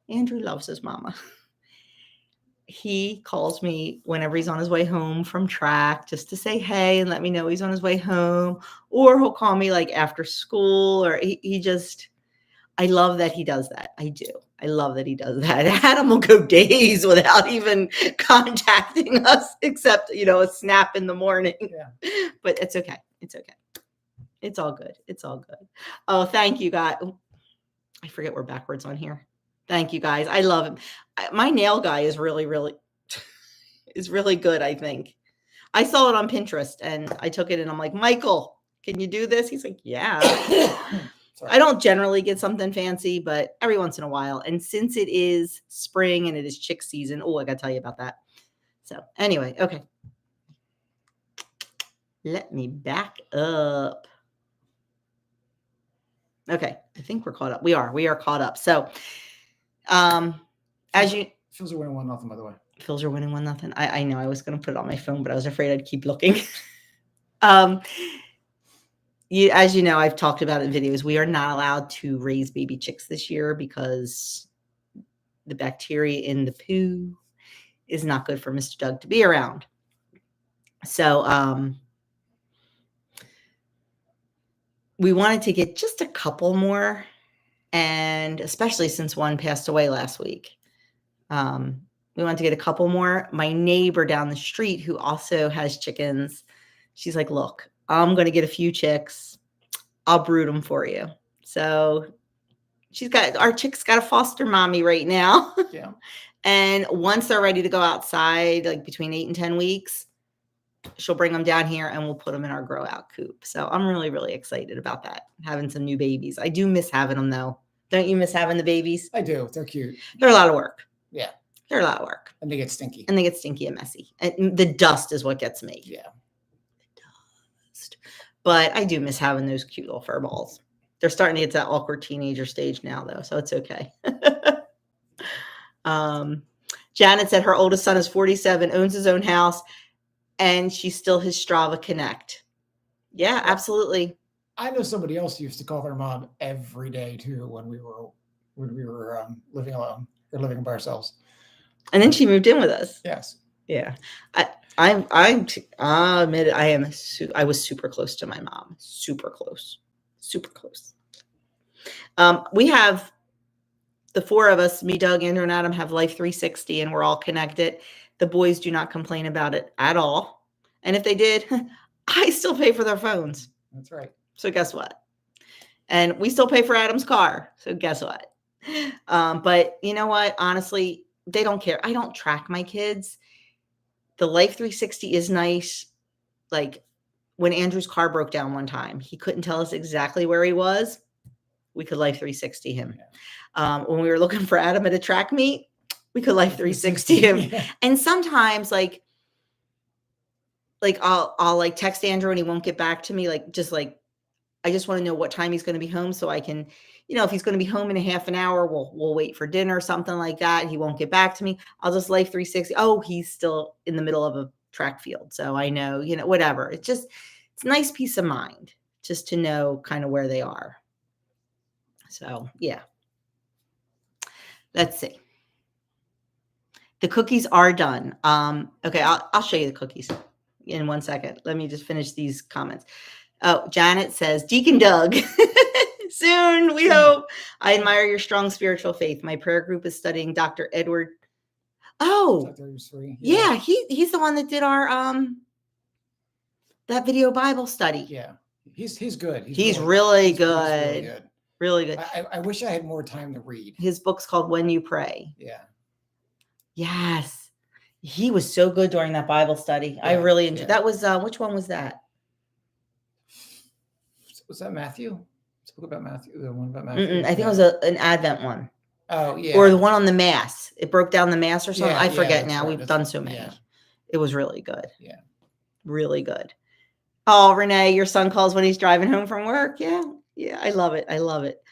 Andrew loves his mama. He calls me whenever he's on his way home from track just to say hey and let me know he's on his way home. Or he'll call me like after school, or he just, I love that he does that. I do. I love that he does that. Adam will go days without even contacting us, except, a snap in the morning. Yeah. But it's okay. It's okay. It's all good. It's all good. Oh, thank you, guys. I forget we're backwards on here. Thank you, guys. I love him. My nail guy is really, really, is really good, I think. I saw it on Pinterest and I took it and I'm like, Michael, can you do this? He's like, yeah. I don't generally get something fancy, but every once in a while. And since it is spring and it is chick season, I got to tell you about that. So anyway, okay. Let me back up. Okay. I think we're caught up. We are caught up. So, as you, Phil's are winning 1-0, by the way. Phil's are winning 1-0. I know I was going to put it on my phone, but I was afraid I'd keep looking. as you know, I've talked about it in videos. We are not allowed to raise baby chicks this year because the bacteria in the poo is not good for Mr. Doug to be around. So we wanted to get just a couple more, and especially since one passed away last week. We wanted to get a couple more. My neighbor down the street, who also has chickens, she's like, look, I'm going to get a few chicks. I'll brood them for you. So our chick's got a foster mommy right now. Yeah. And once they're ready to go outside, like between 8 and 10 weeks, she'll bring them down here and we'll put them in our grow out coop. So I'm really, really excited about that. Having some new babies. I do miss having them though. Don't you miss having the babies? I do. They're cute. They're a lot of work. Yeah. They're a lot of work. And they get stinky. And they get stinky and messy. And the dust is what gets me. Yeah. The dust. But I do miss having those cute little fur balls. They're starting to get to that awkward teenager stage now, though, so it's okay. Janet said her oldest son is 47, owns his own house, and she's still his Strava Connect. Yeah, absolutely. I know somebody else used to call their mom every day too when we were living alone or living by ourselves. And then she moved in with us. Yes. Yeah. I admit I was super close to my mom. Super close. Super close. We have the four of us, me, Doug, Andrew, and Adam, have Life 360, and we're all connected. The boys do not complain about it at all. And if they did, I still pay for their phones. That's right. So guess what? And we still pay for Adam's car. So guess what? But you know what? Honestly, they don't care. I don't track my kids. The Life 360 is nice. Like when Andrew's car broke down one time, he couldn't tell us exactly where he was. We could Life 360 him. Yeah. When we were looking for Adam at a track meet, we could Life 360 him. Yeah. And sometimes like I'll like text Andrew and he won't get back to me. I just want to know what time he's going to be home so I can, if he's going to be home in a half an hour, we'll wait for dinner or something like that. He won't get back to me. I'll just Life 360. Oh, he's still in the middle of a track field. So I know, whatever. It's nice peace of mind just to know kind of where they are. So yeah. Let's see. The cookies are done. Okay, I'll show you the cookies in 1 second. Let me just finish these comments. Oh, Janet says, Deacon Doug, soon, we hope. I admire your strong spiritual faith. My prayer group is studying Dr. Edward. Oh, yeah, he's the one that did our that video Bible study. Yeah, he's good. He's really good. He's really good. Really good. I wish I had more time to read. His book's called When You Pray. Yeah. Yes. He was so good during that Bible study. Yeah, I really enjoyed that. Was which one was that? Was that Matthew? It's a book about Matthew. The one about Matthew. I think it was an Advent one. Oh, yeah. Or the one on the Mass. It broke down the Mass or something. Yeah, I forget now. Right. We've done so many. Yeah. It was really good. Yeah. Really good. Oh, Renee, your son calls when he's driving home from work. Yeah. Yeah. I love it. I love it.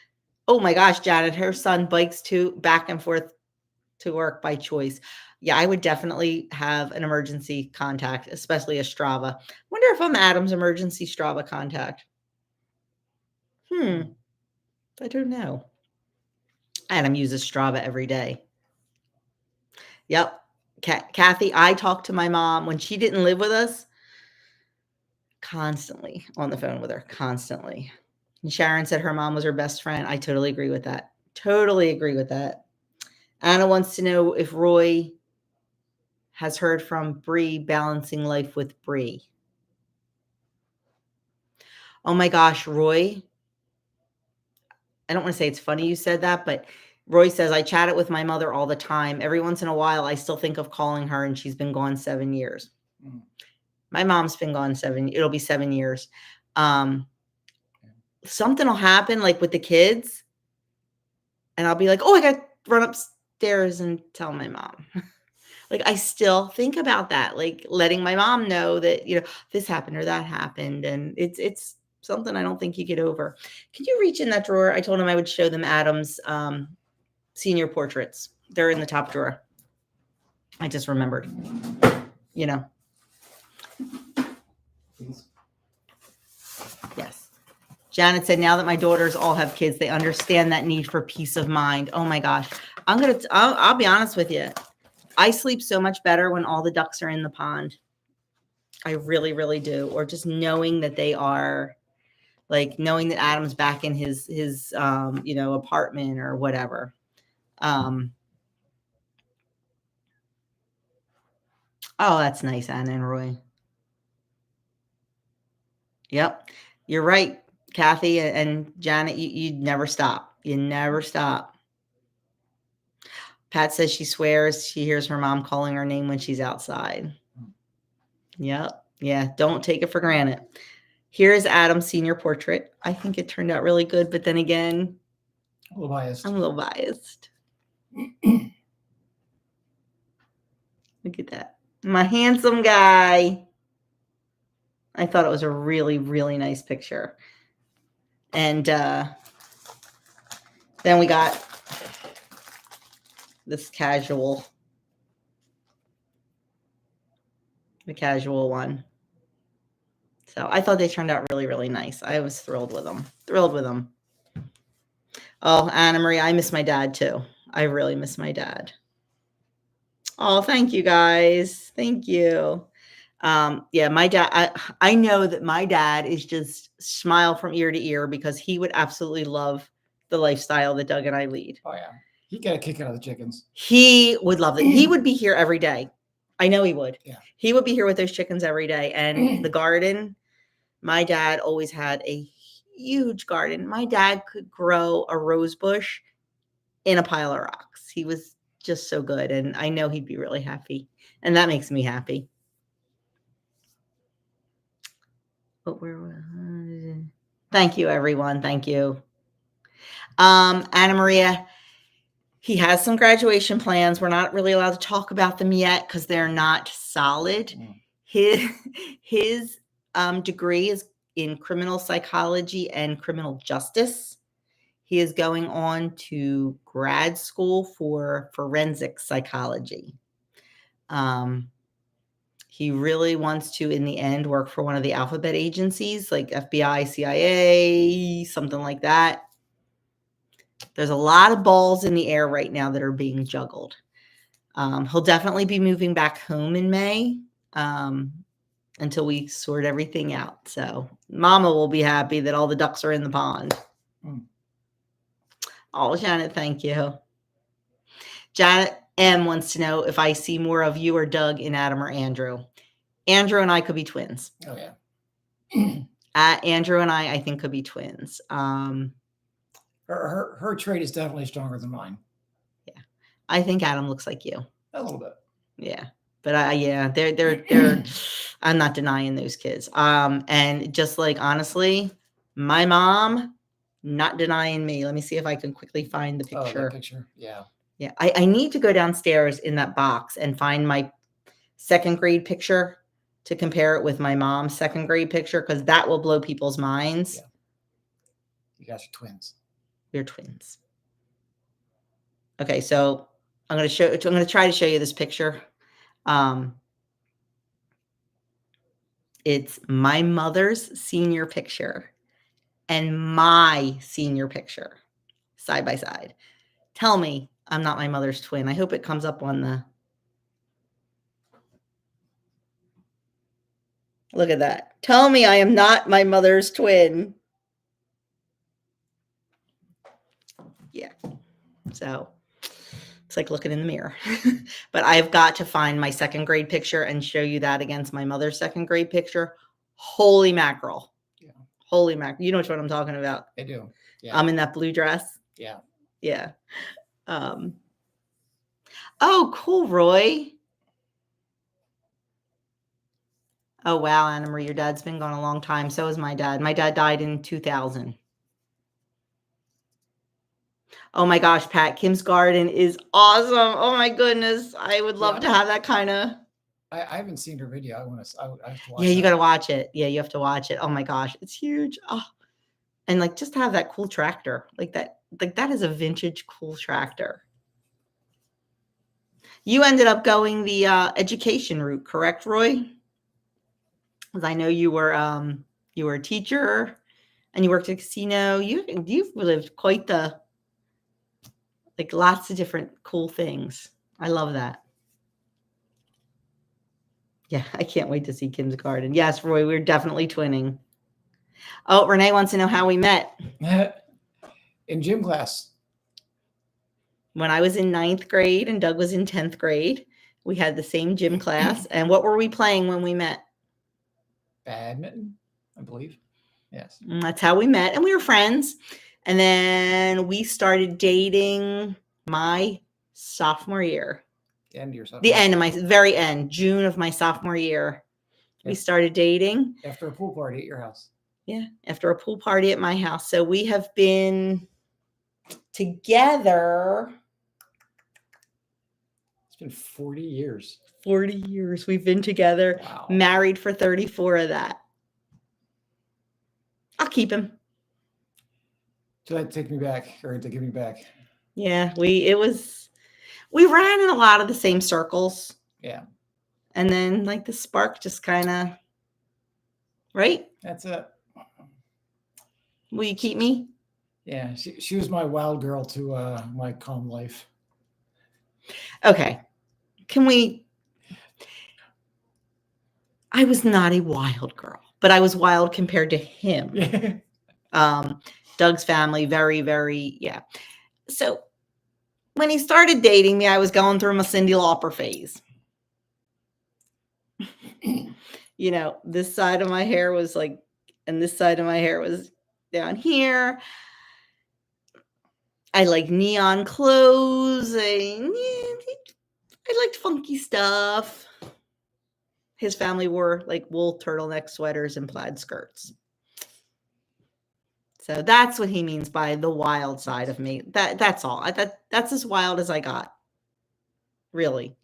Oh my gosh, Janet, her son bikes back and forth to work by choice. Yeah, I would definitely have an emergency contact, especially a Strava. Wonder if I'm Adam's emergency Strava contact. I don't know. Adam uses Strava every day. Yep. Kathy, I talked to my mom when she didn't live with us, constantly on the phone with her, constantly. And Sharon said her mom was her best friend. I totally agree with that. Totally agree with that. Anna wants to know if Roy has heard from Bree balancing life with Bree. Oh my gosh, Roy. I don't want to say it's funny you said that, but Roy says, I chat it with my mother all the time. Every once in a while, I still think of calling her, and she's been gone 7 years. My mom's been gone it'll be 7 years. Something will happen like with the kids, and I'll be like, oh, I got to run upstairs and tell my mom. Like, I still think about that, like letting my mom know that, this happened or that happened. And it's something I don't think you get over. Can you reach in that drawer? I told him I would show them Adam's senior portraits. They're in the top drawer. I just remembered, Please. Yes. Janet said, now that my daughters all have kids, they understand that need for peace of mind. Oh my gosh. I'll be honest with you. I sleep so much better when all the ducks are in the pond. I really, really do. Or just knowing that they are, like knowing that Adam's back in his apartment or whatever. Oh, that's nice, Anna and Roy. Yep. You're right, Kathy and Janet. You never stop. You never stop. Pat says she swears she hears her mom calling her name when she's outside. Yep. Yeah. Don't take it for granted. Here's Adam's senior portrait. I think it turned out really good, but then again, A little biased. I'm a little biased. Look at that. My handsome guy. I thought it was a really, really nice picture. And then we got this the casual one. So I thought they turned out really, really nice. I was thrilled with them. Oh, Anna Marie, I miss my dad too. I really miss my dad. Oh, thank you guys. Thank you. Yeah, my dad, I know that my dad is just smile from ear to ear because he would absolutely love the lifestyle that Doug and I lead. Oh yeah. He'd get a kick out of the chickens. He would love it. He would be here every day. I know he would. Yeah. He would be here with those chickens every day. And the garden, my dad always had a huge garden. My dad could grow a rose bush in a pile of rocks. He was just so good. And I know he'd be really happy. And that makes me happy. But thank you, everyone. Thank you. Anna Maria, he has some graduation plans. We're not really allowed to talk about them yet because they're not solid. His degree is in criminal psychology and criminal justice. He is going on to grad school for forensic psychology. He really wants to, in the end, work for one of the alphabet agencies like FBI, CIA, something like that. There's a lot of balls in the air right now that are being juggled. He'll definitely be moving back home in May until we sort everything out. So Mama will be happy that all the ducks are in the pond. Oh, Janet, thank you. Janet M wants to know if I see more of you or Doug in Adam or Andrew. Andrew and I could be twins. Oh, yeah. Andrew and I think, could be twins. Her trait is definitely stronger than mine. Yeah. I think Adam looks like you. A little bit. Yeah. But yeah, they're I'm not denying those kids. And just like, honestly, my mom, not denying me. Let me see if I can quickly find the picture. Oh, that picture. Yeah. Yeah. I need to go downstairs in that box and find my second grade picture to compare it with my mom's second grade picture, because that will blow people's minds. Yeah. You guys are twins. We're twins. Okay, so I'm going to try to show you this picture. It's my mother's senior picture and my senior picture side by side. Tell me I'm not my mother's twin. I hope it comes up on the. Look at that. Tell me I am not my mother's twin. Yeah. So it's like looking in the mirror. But I've got to find my second grade picture and show you that against my mother's second grade picture. Holy mackerel. Yeah. Holy mackerel. You know which one I'm talking about. I do. Yeah. I'm in that blue dress. Yeah. Yeah. Oh, cool, Roy. Oh, wow, Anna Marie, your dad's been gone a long time. So is my dad. My dad died in 2000. Oh my gosh, Pat, Kim's garden is awesome. Oh my goodness. I would love to have that kind of. I haven't seen her video. I have to watch Yeah, you got to watch it. Yeah, you have to watch it. Oh my gosh, it's huge. Oh, and like just to have that cool tractor like that is a vintage cool tractor. You ended up going the education route, correct, Roy? Because I know you were a teacher And you worked at a casino. You've lived quite the, like, lots of different cool things. I love that. Yeah, I can't wait to see Kim's garden. Yes, Roy, we're definitely twinning. Oh, Renee wants to know how we met. In gym class. When I was in 9th grade and Doug was in 10th grade, we had the same gym class. And what were we playing when we met? Badminton, I believe. Yes. And that's how we met. And we were friends. And then we started dating my sophomore year. The end of your sophomore The end of my very end, June of my sophomore year. We started dating. After a pool party at your house. Yeah, after a pool party at my house. So we have been together. It's been 40 years. 40 years we've been together. Wow. Married for 34 of that. I'll keep him. So that take me back, or to give me back. Yeah, we ran in a lot of the same circles. Yeah. And then like the spark just kind of, right? That's it. Will you keep me? Yeah, she was my wild girl to my calm life. Okay. I was not a wild girl, but I was wild compared to him. Yeah. Doug's family, very, very, yeah. So when he started dating me, I was going through my Cyndi Lauper phase. You know, this side of my hair was like, and this side of my hair was down here. I like neon clothes. I liked funky stuff. His family wore like wool turtleneck sweaters and plaid skirts. So that's what he means by the wild side of me. That's all. That's as wild as I got. Really.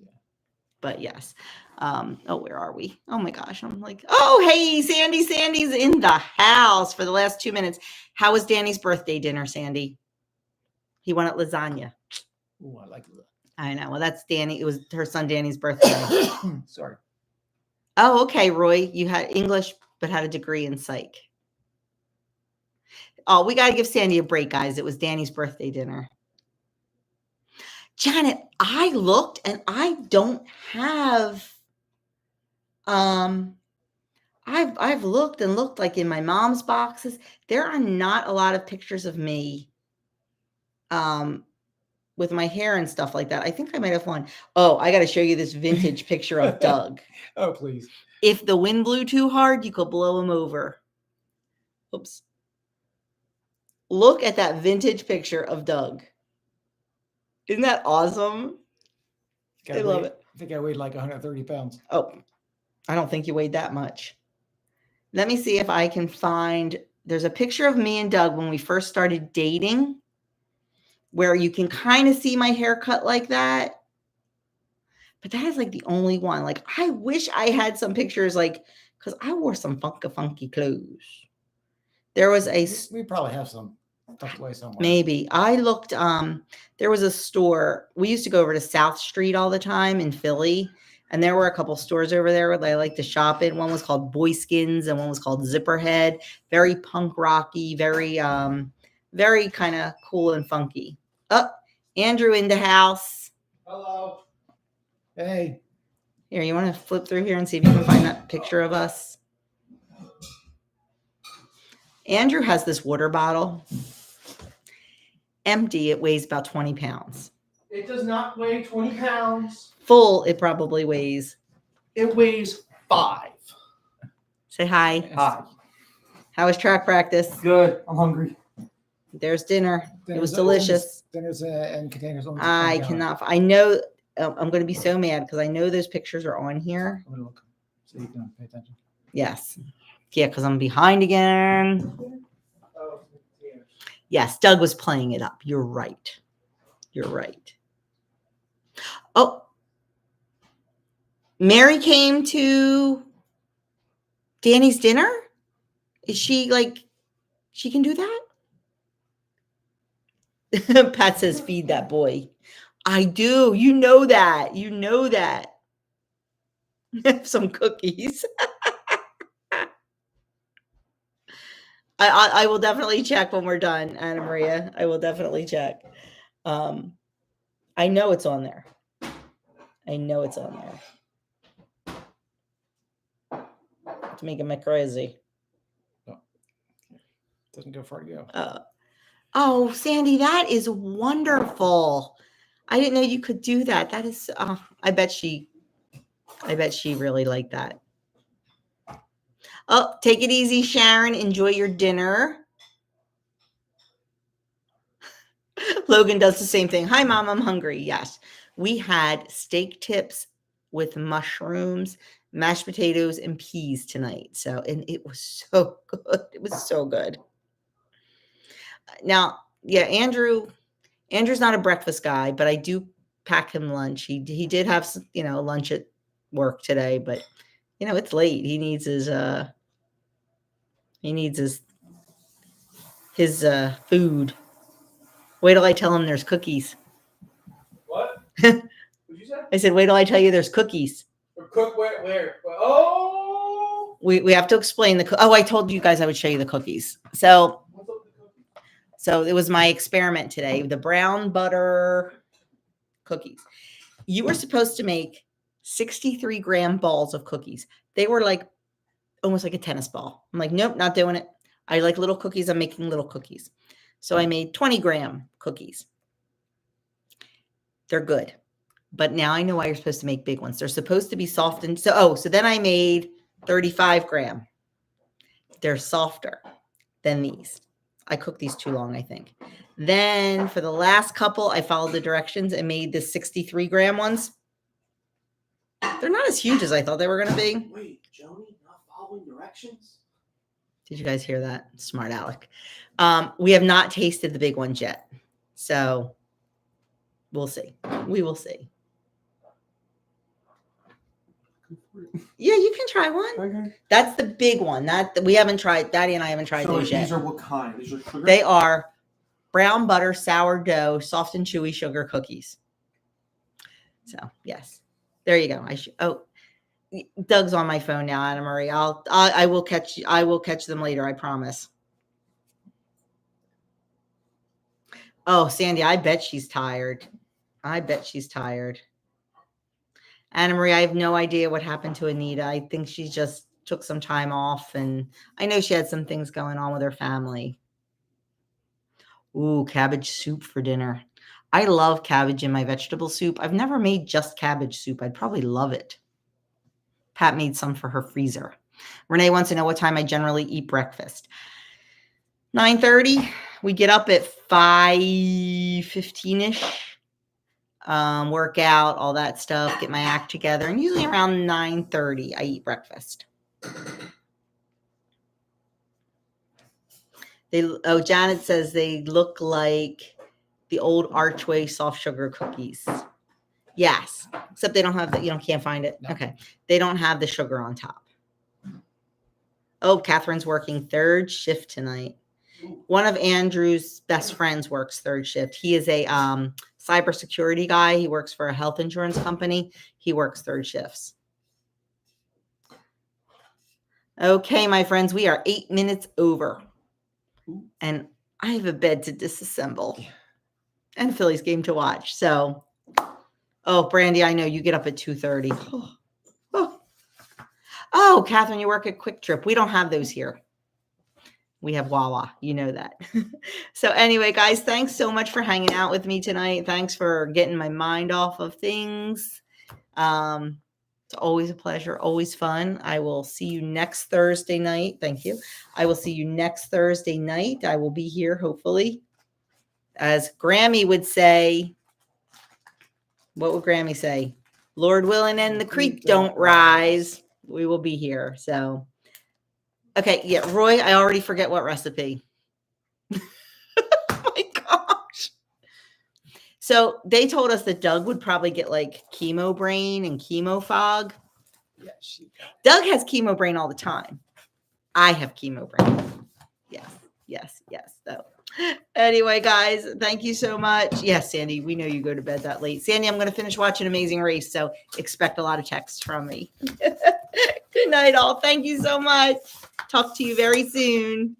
But yes. Oh, where are we? Oh my gosh. I'm like, oh, hey, Sandy's in the house for the last 2 minutes. How was Danny's birthday dinner, Sandy? He wanted lasagna. Ooh, I like that. I know. Well, that's Danny. It was her son Danny's birthday. Sorry. Oh, okay, Roy. You had English, but had a degree in psych. Oh, we got to give Sandy a break, guys. It was Danny's birthday dinner. Janet, I looked and I don't have, I've looked and looked like in my mom's boxes. There are not a lot of pictures of me, with my hair and stuff like that. I think I might have one. Oh, I got to show you this vintage picture of Doug. Oh, please. If the wind blew too hard, you could blow him over. Oops. Look at that vintage picture of Doug. Isn't that awesome? I love it. I think I weighed like 130 pounds. Oh, I don't think you weighed that much. Let me see if I can find, there's a picture of me and Doug when we first started dating where you can kind of see my haircut like that. But that is like the only one. Like, I wish I had some pictures, like, because I wore some funky clothes. There was We probably have some tucked away somewhere. Maybe. I looked, there was a store. We used to go over to South Street all the time in Philly. And there were a couple stores over there that I like to shop in. One was called Boyskins and one was called Zipperhead. Very punk rocky, very kind of cool and funky. Oh, Andrew in the house. Hello. Hey. Here, you want to flip through here and see if you can find that picture of us? Andrew has this water bottle. Empty, it weighs about 20 pounds. It does not weigh 20 pounds. Full, it probably weighs. It weighs 5. Say hi. Hi. How was track practice? Good. I'm hungry. There's dinner. It was Dinner's delicious. Dinners and containers. Only I cannot. I know. I'm going to be so mad because I know those pictures are on here. I'm going to look so you can pay attention. Yes. Yeah, because I'm behind again. Oh, Yes, Doug was playing it up. You're right. You're right. Oh, Mary came to Danny's dinner? Is she like, she can do that? Pat says, feed that boy. I do. You know that. You know that. Some cookies. I will definitely check when we're done, Anna Maria. I will definitely check. I know it's on there. I know it's on there. It's making me crazy. Doesn't go far to go. Oh, Sandy, that is wonderful. I didn't know you could do that. That is, I bet she really liked that. Oh, take it easy, Sharon. Enjoy your dinner. Logan does the same thing. Hi, Mom, I'm hungry. Yes. We had steak tips with mushrooms, mashed potatoes, and peas tonight. So, and it was so good. It was so good. Now, yeah, Andrew's not a breakfast guy, but I do pack him lunch. He did have some, lunch at work today, but it's late. He needs his food. Wait till I tell him there's cookies. What? What'd you say? I said, wait till I tell you there's cookies. Cook where? Oh! We have to explain I told you guys I would show you the cookies. So it was my experiment today, the brown butter cookies. You were supposed to make 63-gram balls of cookies. They were like almost like a tennis ball. I'm like, nope, not doing it. I like little cookies. I'm making little cookies. So I made 20-gram cookies. They're good. But now I know why you're supposed to make big ones. They're supposed to be soft. And so then I made 35-gram. They're softer than these. I cooked these too long, I think. Then for the last couple, I followed the directions and made the 63-gram ones. They're not as huge as I thought they were going to be. Wait, Joni, not following directions? Did you guys hear that? Smart Alec. We have not tasted the big ones yet. So we'll see. We will see. Yeah, you can try one. Okay. That's the big one. We haven't tried. Daddy and I haven't tried those yet. These are what kind? These are sugar? They are brown butter, sourdough, soft and chewy sugar cookies. So yes, there you go. Doug's on my phone now, Anna Marie. I will catch them later. I promise. Oh, Sandy, I bet she's tired. Anna Marie, I have no idea what happened to Anita. I think she just took some time off, and I know she had some things going on with her family. Ooh, cabbage soup for dinner. I love cabbage in my vegetable soup. I've never made just cabbage soup. I'd probably love it. Pat made some for her freezer. Renee wants to know what time I generally eat breakfast. 9:30. We get up at 5:15-ish. Work out, all that stuff, get my act together. And usually around 9:30, I eat breakfast. Janet says they look like the old Archway soft sugar cookies. Yes, except they don't have that. Can't find it. No. Okay. They don't have the sugar on top. Oh, Catherine's working third shift tonight. One of Andrew's best friends works third shift. He is a cybersecurity guy. He works for a health insurance company. He works third shifts. Okay, my friends, we are 8 minutes over. And I have a bed to disassemble and a Phillies game to watch. So, Brandy, I know you get up at 2:30. Oh, Catherine, you work at Quick Trip. We don't have those here. We have Wawa. You know that. So anyway, guys, thanks so much for hanging out with me tonight. Thanks for getting my mind off of things. It's always a pleasure, always fun. I will see you next Thursday night. Thank you. I will see you next Thursday night. I will be here, hopefully. As Grammy would say, what would Grammy say? Lord willing and the creek don't rise. We will be here. So, okay. Yeah, Roy, I already forget what recipe. Oh my gosh. So they told us that Doug would probably get like chemo brain and chemo fog. Yeah, Doug has chemo brain all the time. I have chemo brain. Yes. So anyway, guys, thank you so much. Yes, Sandy, we know you go to bed that late. Sandy, I'm going to finish watching Amazing Race, so expect a lot of texts from me. Good night, all. Thank you so much. Talk to you very soon.